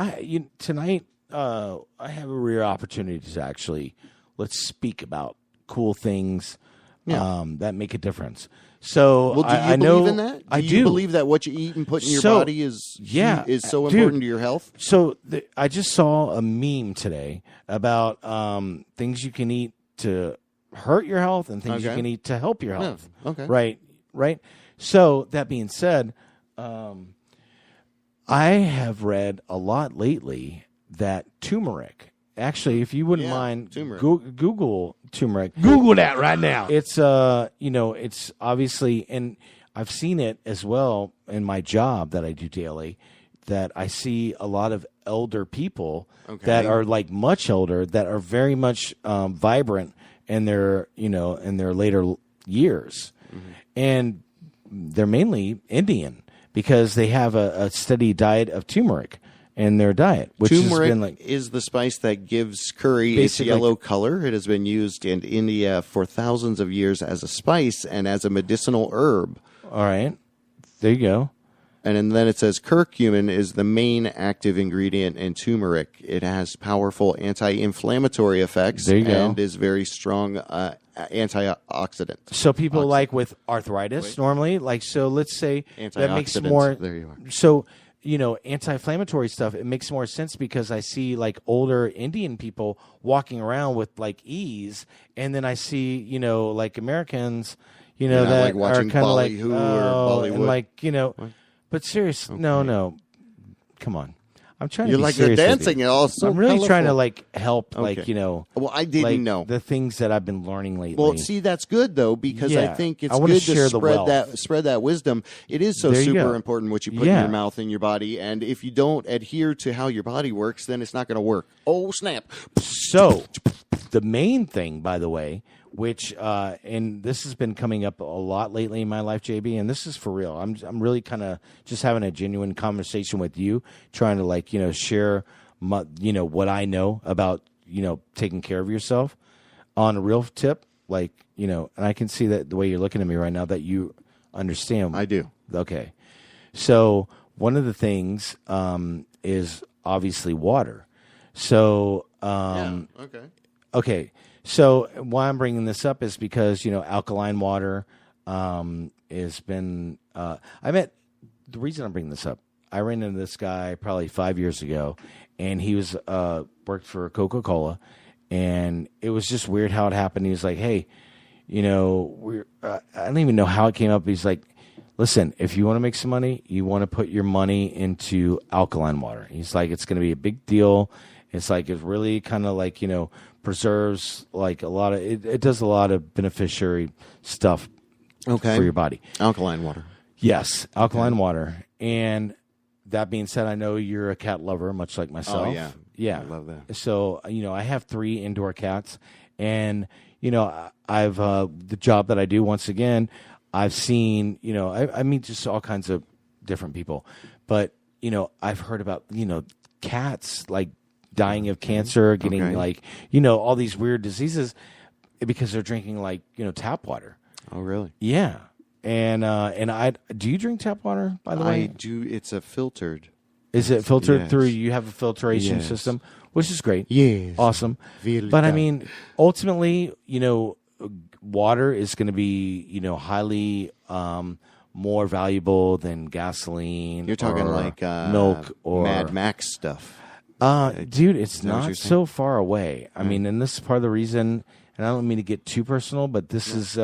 Tonight I have a rare opportunity to actually let's speak about cool things that make a difference. So do you believe in that? I do. You believe that what you eat and put in your body is so important to your health? So I just saw a meme today about things you can eat to hurt your health and things you can eat to help your health. Yeah. Okay. Right. So that being said, I have read a lot lately that turmeric. Actually, if you wouldn't mind, Google turmeric. Google that right now. It's it's obviously, and I've seen it as well in my job that I do daily. That I see a lot of elder people that are like much older that are very much vibrant in their in their later years, and they're mainly Indian. Because they have a steady diet of turmeric in their diet, which turmeric has been is the spice that gives curry its yellow color. It has been used in India for thousands of years as a spice and as a medicinal herb. All right, there you go. And then it says curcumin is the main active ingredient in turmeric. It has powerful anti-inflammatory effects and is very strong antioxidant. So people like with arthritis normally, so let's say that makes more. There you are. So anti-inflammatory stuff. It makes more sense because I see like older Indian people walking around with like ease, and then I see like Americans, that like are kind of like or Bollywood. And But seriously, no, come on. I'm trying to be like serious the dancing and all so I'm really colorful. trying to help Well, I didn't know the things that I've been learning lately. Well, see, that's good though because I think it's good to spread that wisdom. It is so super important what you put in your mouth and your body, and if you don't adhere to how your body works, then it's not going to work. Oh snap! So the main thing, by the way, which and this has been coming up a lot lately in my life, JB, and this is for real. I'm really kind of just having a genuine conversation with you, trying to share what I know about taking care of yourself on a real tip, and I can see that the way you're looking at me right now that you understand. I do. Okay, so one of the things is obviously water. So okay. So why I'm bringing this up is because, alkaline water has been the reason I'm bringing this up, I ran into this guy probably 5 years ago, and he was worked for Coca-Cola, and it was just weird how it happened. He was like, hey, we're I don't even know how it came up. He's like, listen, if you want to make some money, you want to put your money into alkaline water. He's like, it's going to be a big deal. It's like it really kind of like, preserves like a lot of it does a lot of beneficiary stuff for your body. Alkaline water. Yes, alkaline water. And that being said, I know you're a cat lover, much like myself. Oh, yeah. Yeah. I love that. So, I have 3 indoor cats. And, I've the job that I do, once again, I've seen, I meet just all kinds of different people. But, I've heard about, cats like dying of cancer, getting like, all these weird diseases because they're drinking like, tap water. Oh, really? Yeah. And do you drink tap water, by the way? I do. It's a filtered. Is it filtered Yes. through? You have a filtration Yes. system, which is great. Yes. Awesome. Very But I good. mean, ultimately, water is going to be, highly more valuable than gasoline. You're talking or like milk or Mad Max stuff. Dude, it's that what you're not saying? so far away. I mean, and this is part of the reason, and I don't mean to get too personal, but this is,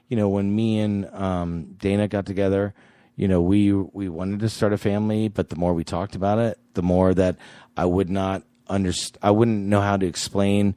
when me and Dana got together, we wanted to start a family, but the more we talked about it, the more that I would not I wouldn't know how to explain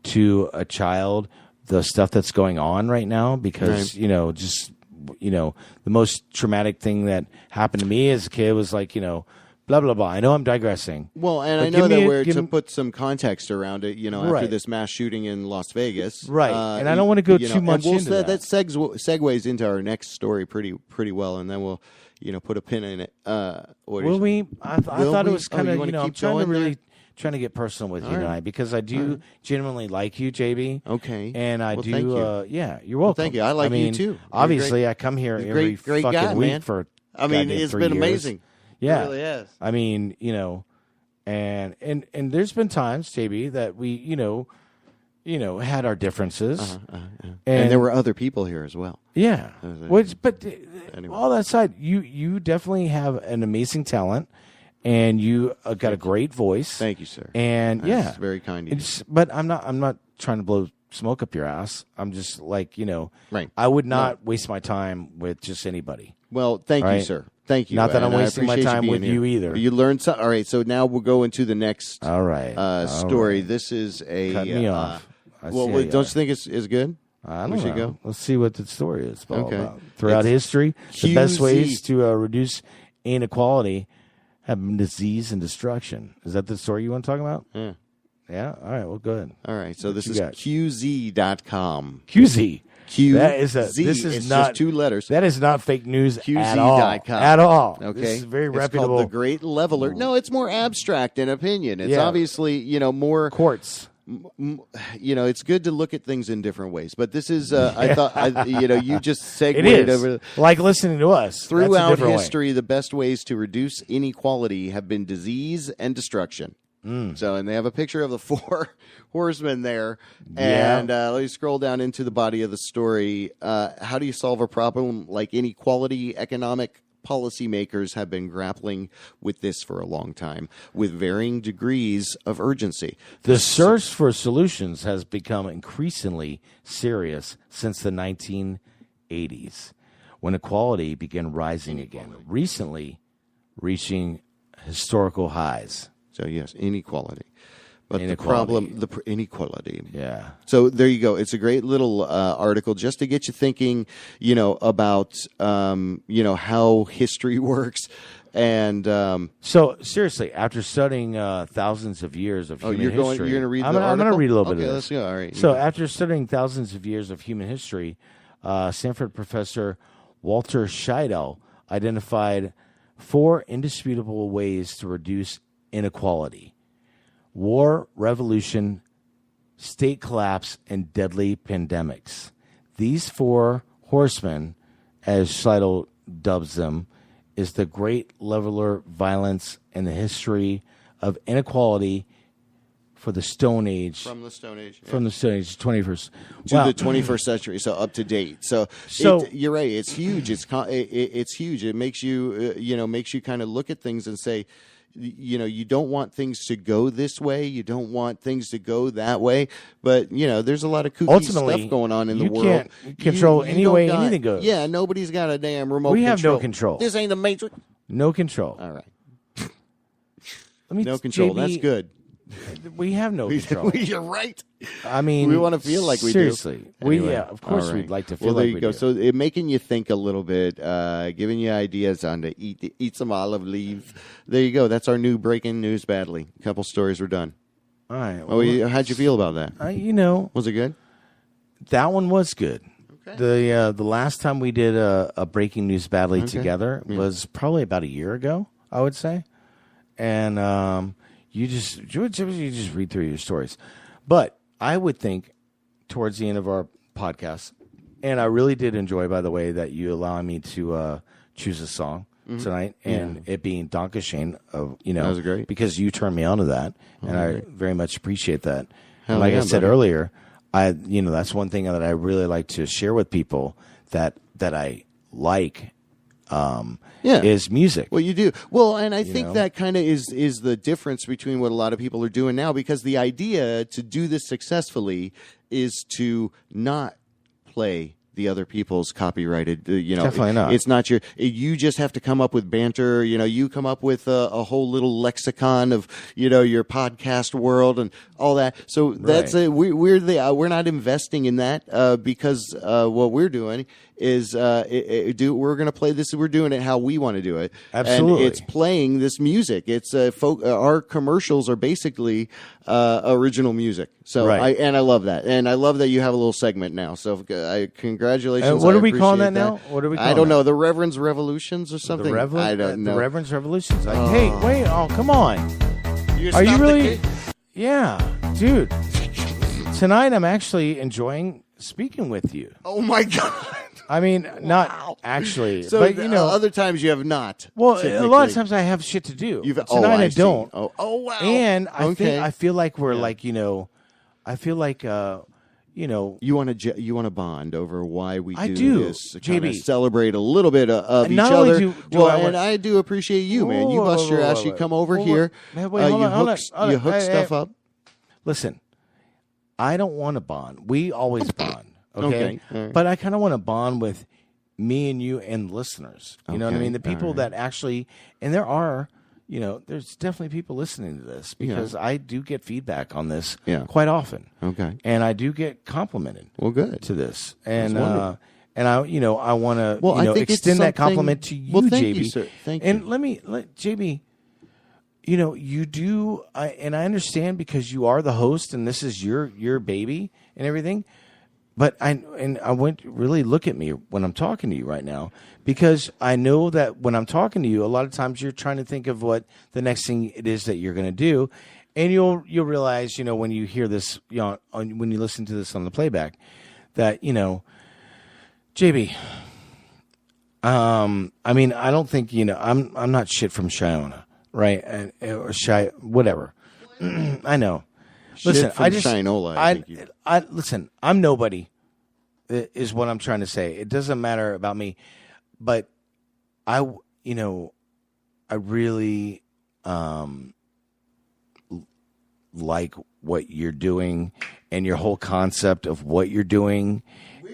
to a child the stuff that's going on right now because, the most traumatic thing that happened to me as a kid was like, blah, blah, blah. I know I'm digressing. Well, and but I know that we're give to me- put some context around it, after Right. this mass shooting in Las Vegas. Right. And I don't want to go too much and into that. That segues into our next story pretty well, and then we'll, put a pin in it. Will we? I thought it was kind of, I'm trying to going really there? trying to get personal with you All right. tonight because I do genuinely like you, JB. Okay. And I Well, do, thank you. Yeah, you're welcome. Thank you. I like you mean, too. You're Obviously, great. I come here You're every great fucking guy, week man. for I mean, goddamn it's 3 been years. amazing. Yeah. It really has. I mean, and there's been times, JB, that we, had our differences. And there were other people here as well. Yeah. But Anyway. all that aside, you definitely have an amazing talent, and you got a great voice. Thank you, sir. And That's very kind of you. But I'm not trying to blow smoke up your ass. I'm just like, Right. I would not waste my time with just anybody. Well, thank you, Right? sir. Thank you. Not that I'm and I wasting my appreciate you time being with here. you either. You learned something. All right, so now we'll go into the next All right. story. All right. This is a... Cut me off. I see Well, how wait, you don't are. you think it's good? I don't We should know. go? Let's see what the story is all Okay. about. Throughout It's history, the best QZ. ways to reduce inequality have been disease and destruction. Is that the story you want to talk about? Yeah. Yeah? All right. Well, go ahead. All right, so What this you is got? QZ.com. QZ. QZ. That is this it's is not just 2 letters. That is not fake news at QZ.com. all. At all. Okay. This is very It's reputable. called The Great Leveler. No, it's more abstract in opinion. It's Yeah. obviously, more... Courts. It's good to look at things in different ways. But this is, I thought, you just segued It is. over... Like listening to us. That's a Throughout different way. history, the best ways to reduce inequality have been disease and destruction. So, and they have a picture of the 4 horsemen there. Yeah. And let me scroll down into the body of the story. How do you solve a problem like inequality? Economic policymakers have been grappling with this for a long time, with varying degrees of urgency. The search for solutions has become increasingly serious since the 1980s, when equality began rising again, recently reaching historical highs. So, yes, inequality. But Inequality. the problem, inequality. Yeah. So there you go. It's a great little article just to get you thinking, about, how history works. And So seriously, after studying thousands of years of human history, you're going to read I'm the gonna article? read a little bit Okay, of this. let's go. All right. So after studying thousands of years of human history, Stanford professor Walter Scheidel identified 4 indisputable ways to reduce inequality: war, revolution, state collapse, and deadly pandemics. These 4 horsemen, as Scheidel dubs them, is the great leveler violence and the history of inequality for the Stone Age. From the Stone Age. From the Stone Age, 21st. To the 21st century, so up to date. So you're right. It's huge. It's huge. It makes you, makes you kind of look at things and say, you don't want things to go this way. You don't want things to go that way. But, there's a lot of kooky Ultimately, stuff going on in the you world. can't control any don't way got- anything goes. Yeah, nobody's got a damn remote We control. have no control. This ain't the Matrix. No control. All right. Let me No control. JB, That's good. We have no control. You're right. I mean, we want to feel like we seriously. do. Seriously. Yeah, of course we'd like to feel there like you we go. do. So it making you think a little bit, giving you ideas on to eat some olive leaves. There you go. That's our new breaking news badly. A couple stories were done. All right. Well, how'd you feel about that? Was it good? That one was good. Okay. The last time we did a breaking news badly together was probably about a year ago, I would say. And you just read through your stories. But I would think towards the end of our podcast, and I really did enjoy, by the way, that you allowing me to choose a song tonight, and it being Danke Shane, that was great because you turned me on to that, and I very much appreciate that. Hell like yeah, I said buddy. earlier, that's one thing that I really like to share with people that I like. Is music. Well, you do. Well, and I think that kind of is the difference between what a lot of people are doing now, because the idea to do this successfully is to not play the other people's copyrighted, Definitely not. It's not you just have to come up with banter, you come up with a whole little lexicon of, your podcast world and all that. So that's we're not investing in that, because what we're doing is we're going to play this. We're doing it how we want to do it. Absolutely. And it's playing this music. It's our commercials are basically original music. So I love that. And I love that you have a little segment now. So congratulations. What are we calling that now? What are we calling I don't know. The Reverend's Revolutions or something? I don't know. The Reverend's Revolutions. Hey, wait. Oh, come on. Are you really? Yeah, dude. Tonight I'm actually enjoying speaking with you. Oh, my God. I mean, not actually. So, but, other times you have not. Well, a lot of times I have shit to do. Tonight I don't. Oh, wow. And I feel like we're like, I feel like, you want to bond over why we I do do, this. JB. Celebrate a little bit of each not other. only do I want- and I do appreciate you, man. You bust your ass. You come over here. You hook stuff up. Listen, I don't want to bond. We always bond. Okay. All right. But I kind of want to bond with me and you and listeners. You know what I Okay, mean? The people all right. that actually, and there are, there's definitely people listening to this because I do get feedback on this quite often. Okay. And I do get complimented. Well, good. To this. And, wonderful. and I want to, I think it's extend that something- compliment to you, Well, thank JB. you, sir. Thank you. And JB, you do, and I understand because you are the host and this is your baby and everything. But I want to really look at me when I'm talking to you right now, because I know that when I'm talking to you, a lot of times you're trying to think of what the next thing it is that you're going to do, and you'll realize, when you hear this, when you listen to this on the playback, that JB. I mean, I don't think I'm not shit from Shiona, right? Or Shy, whatever. I know. Listen, from Shinola, listen, I'm nobody, is what I'm trying to say. It doesn't matter about me, but I really like what you're doing and your whole concept of what you're doing.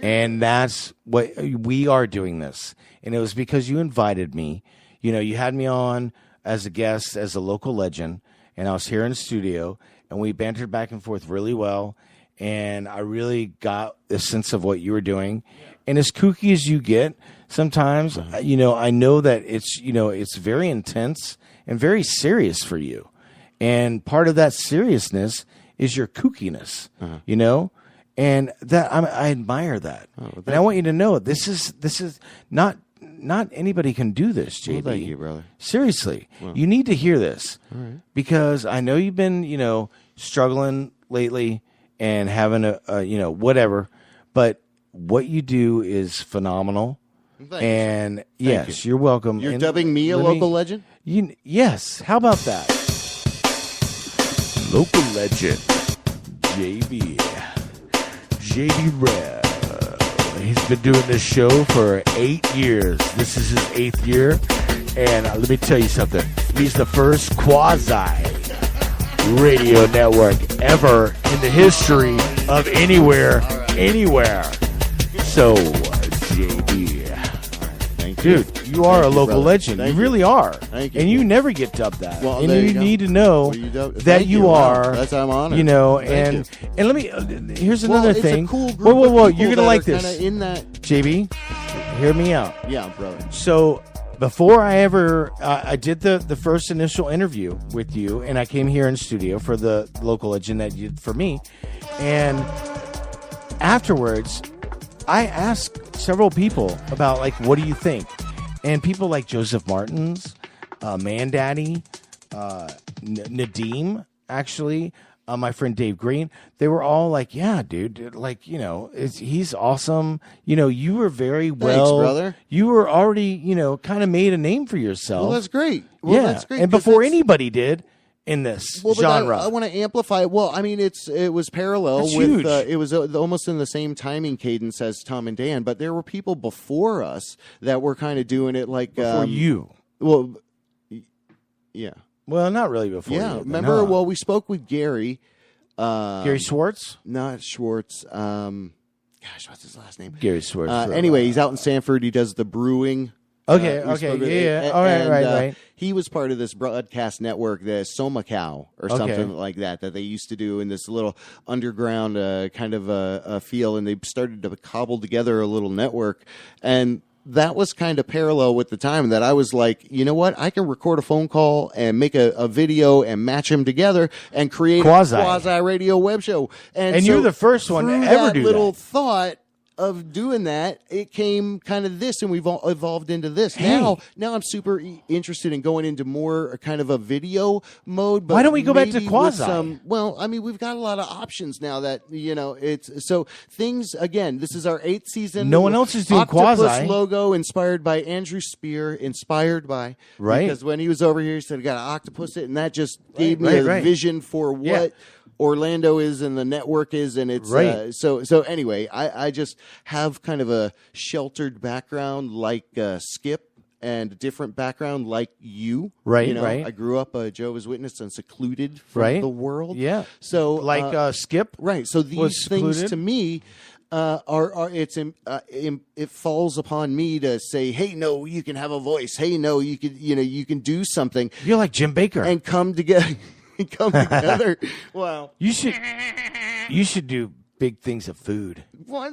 And that's what we are doing this. And it was because you invited me. You had me on as a guest, as a local legend, and I was here in the studio. And we bantered back and forth really well, and I really got a sense of what you were doing. And as kooky as you get, sometimes, I know that it's very intense and very serious for you. And part of that seriousness is your kookiness, and that I admire that. And I want you to know this is not anybody can do this, JB. Well, thank you, brother. Seriously, Well. you need to hear this, All right. because I know you've been, struggling lately and having a whatever, but what you do is phenomenal. Thanks. And yes, you're welcome. You're And dubbing me a let local legend? Yes. How about that? Local legend, JB Rev. He's been doing this show for 8 years. This is his 8th year. And let me tell you something. He's the first quasi radio network ever in the history of anywhere. So, JB. Thank Dude, you are a local legend. You really are. Thank you. And you never get dubbed that. Well, and there you you go. need to know Well, that you are. That's I'm honored. You know, Thank and let me. Here's another it's a thing. cool group Whoa! of You're people gonna that like are this, kinda in that. JB. Hear me out. Yeah, brother. So before I ever, I did the first initial interview with you, and I came here in studio for the local legend that you did for me, and afterwards, I asked several people about like, what do you think? And people like Joseph Martins, Mandaddy, Nadeem, actually, my friend Dave Green, they were all like, yeah, dude, like, you know, he's awesome. You know, you were very well. Thanks, brother. You were already, you know, kind of made a name for yourself. Well, that's great. Well, yeah. that's great. And 'cause before that's- anybody did in this genre. I want to amplify. Well, I mean, it was parallel That's with huge. it was almost in the same timing cadence as Tom and Dan, but there were people before us that were kind of doing it like Before you. Well, yeah. Well, not really before Yeah, you. but remember? no. Well, we spoke with Gary. Gary Schwartz? Not Schwartz. Gosh, what's his last name? Gary Schwartz. Anyway, he's out in Sanford. He does the brewing. Okay, we spoke with- yeah. All right, right. He was part of this broadcast network, the Somacow or Okay. something like that they used to do in this little underground kind of a feel, and they started to cobble together a little network, and that was kind of parallel with the time that I was like, you know what? I can record a phone call and make a video and match them together and create Quasi. a quasi radio web show. And And so you're the first one to through ever that do little that. thought of doing that, it came kind of this, and we've all evolved into this. Hey. Now I'm super interested in going into more kind of a video mode. But Why don't we go back to maybe with quasi? well, I mean, we've got a lot of options now that, you know, it's so things, again, this is our 8th season. No one else is doing Octopus quasi. logo inspired by Andrew Spear, Right. Because when he was over here, he said, I got to octopus it, and that just gave me right, a right. vision for what Yeah. Orlando is and the network is, and it's Right. so anyway, I just have kind of a sheltered background like Skip, and a different background like you. Right, you know, right. I grew up a Jehovah's Witness and secluded from Right. the world. Yeah. So Like Skip? right. So was these things secluded? to me are it falls upon me to say, hey, no, you can have a voice. Hey, no, you can do something. You're like Jim Baker. And come together. Come together. Wow. You should do big things of food. What?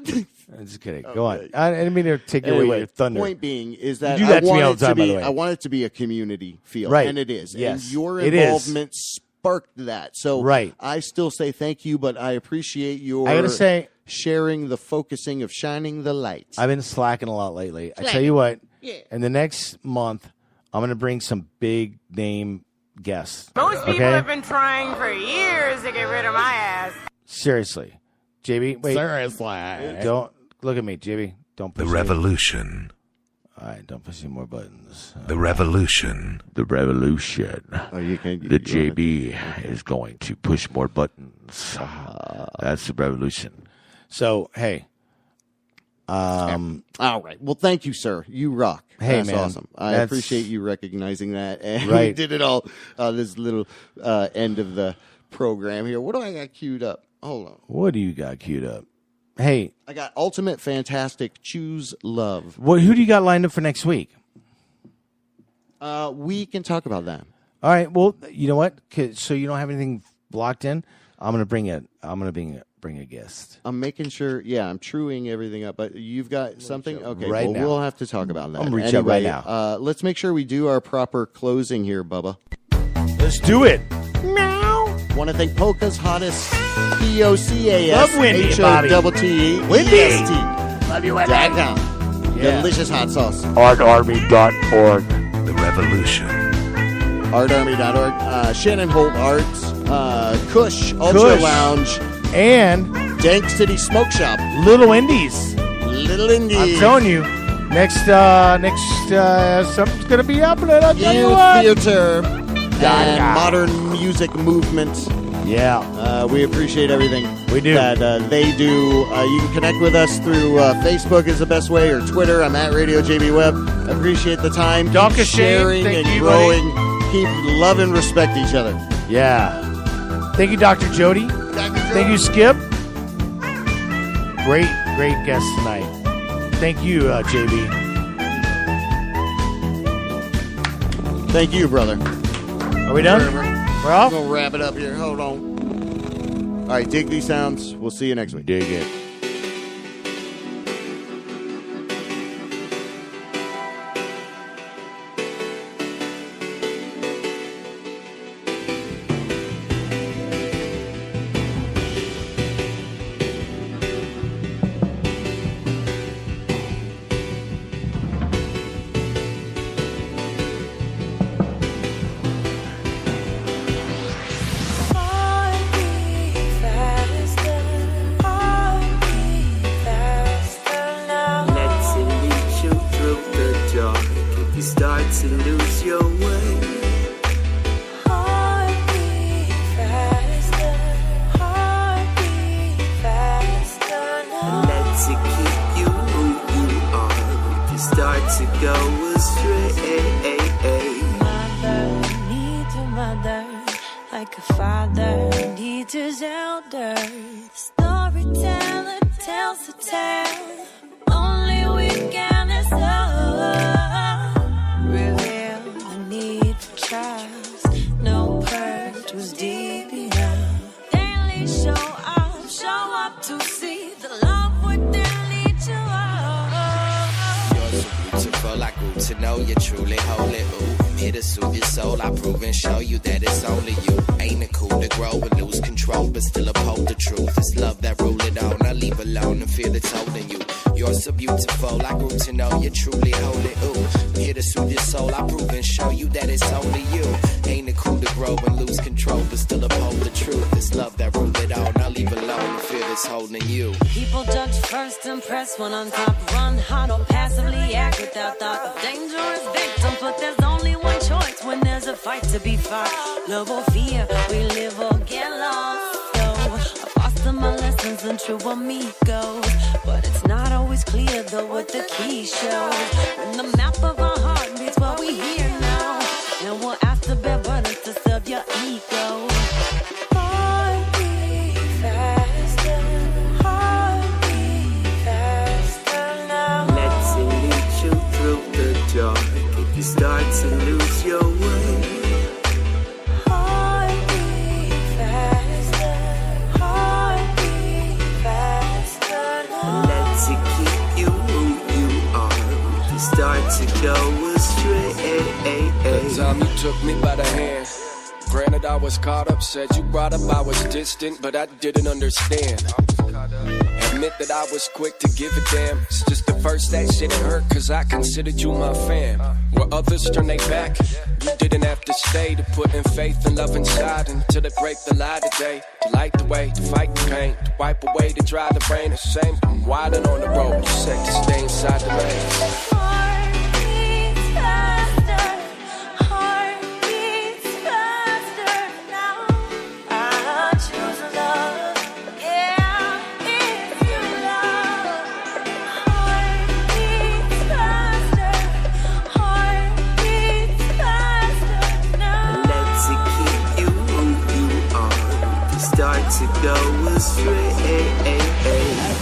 I'm just kidding. Go on. I didn't mean to take away Anyway, your thunder. point being is that You do that I to me want all it the time, to by be the way. I want it to be a community feel, Right. and it is. Yes, and your it is. involvement sparked that. So Right. I still say thank you, but I appreciate your I gotta say, sharing the focusing of shining the light. I've been slacking a lot lately. I tell you what, in the next month, I'm going to bring some big name guests. Most people okay? have been trying for years to get rid of my ass. Seriously. JB, wait. Seriously. Don't look at me, JB. Don't push The me. revolution. All right, don't push any more buttons. The revolution. The revolution. Oh, you can't. The JB is going to push more buttons. That's the revolution. So, hey. All right. Well, thank you, sir. You rock. Hey, That's man. awesome. I That's- appreciate you recognizing that. And we Right. did it all this little end of the program here. What do I got queued up? Hold on. What do you got queued up? Hey. I got Ultimate Fantastic Choose Love. Who do you got lined up for next week? We can talk about that. All right. Well, you know what? So you don't have anything locked in. I'm gonna bring a guest. I'm making sure. Yeah, I'm truing everything up. But you've got something. Okay. Right well, now. we'll have to talk about that. I'm gonna reach out right Anyway, now. Let's make sure we do our proper closing here, Bubba. Let's do it. Want to thank Polka's hottest POCAS Love Wendy, Bobby. HOTTE Wendy. EST. Love you, Wendy. .com. Yeah. Delicious hot sauce. Artarmy.org. The revolution. Artarmy.org. Shannon Holt Arts. Kush Ultra Kush. Lounge. And Dank City Smoke Shop. Little Indies. Little Indies. I'm telling you, next something's gonna be happening. I'll tell you Youth what. Theater. And Modern Music Movement. Yeah. We appreciate everything We do. that they do. You can connect with us through Facebook is the best way, or Twitter. I'm at Radio JB Web. Appreciate the time. Don't Keep get shamed. sharing Thank and you, growing. Keep love and respect each other. Yeah. Thank you, Dr. Jody. Thank you, Skip. Great guest tonight. Thank you, JB. Thank you, brother. Are we done? We're off? We'll wrap it up here. Hold on. All right, dig these sounds. We'll see you next week. Dig it. One on top, run hot or passively act without thought of dangerous victim. But there's only one choice when there's a fight to be fought. Love or fear, we live or get lost. So I foster my lessons and true amigos. But it's not always clear though what the key shows. When the map of our heart meets what we hear now, and we'll ask to bear burdens to serve your ego. If you start to lose your way, heartbeat faster now. Let it keep you who you are. If you start to go astray. The time you took me by the hand, granted I was caught up. Said you brought up I was distant, but I didn't understand. Admit that I was quick to give a damn. It's just the first that shit hurt, cause I considered you my fan. Where others turn their back, you didn't have to stay. To put in faith and love inside until they break the lie today. To light the way, to fight the pain, to wipe away, to dry the rain. The same, I'm wildin' on the road, you said to stay inside the lane. To go astray. I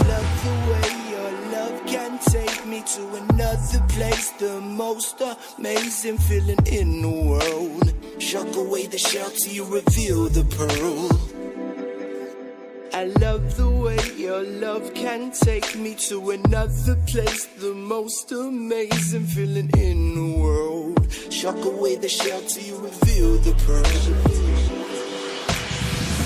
love the way your love can take me to another place, the most amazing feeling in the world. Shock away the shell till you reveal the pearl. I love the way your love can take me to another place, the most amazing feeling in the world. Shock away the shell till you reveal the pearl.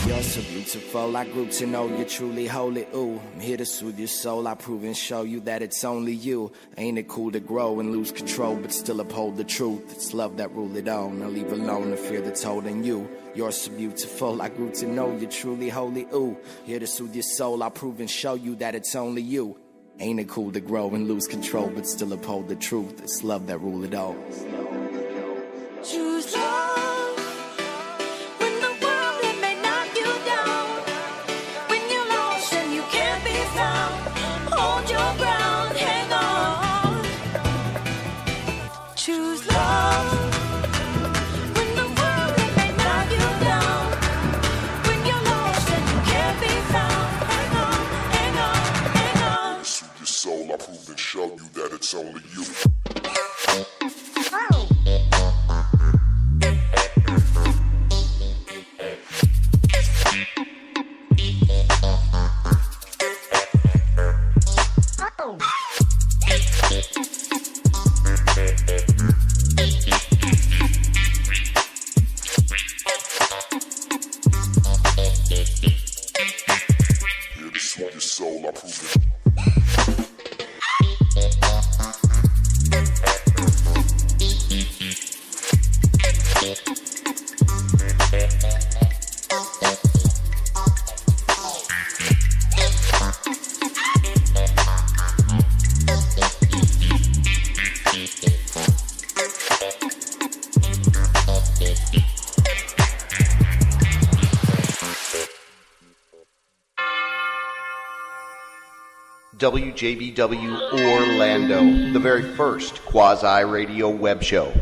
You're so beautiful, I grew to know you're truly holy, ooh. I'm here to soothe your soul, I prove and show you that it's only you. Ain't it cool to grow and lose control, but still uphold the truth? It's love that rule it all, now leave alone the fear that's holding you. You're so beautiful, I grew to know you're truly holy, ooh. Here to soothe your soul, I prove and show you that it's only you. Ain't it cool to grow and lose control, but still uphold the truth? It's love that rule it all. Choose love. Show you that it's only you. Oh. just want your soul, I prove it. WJBW Orlando, the very first quasi-radio web show.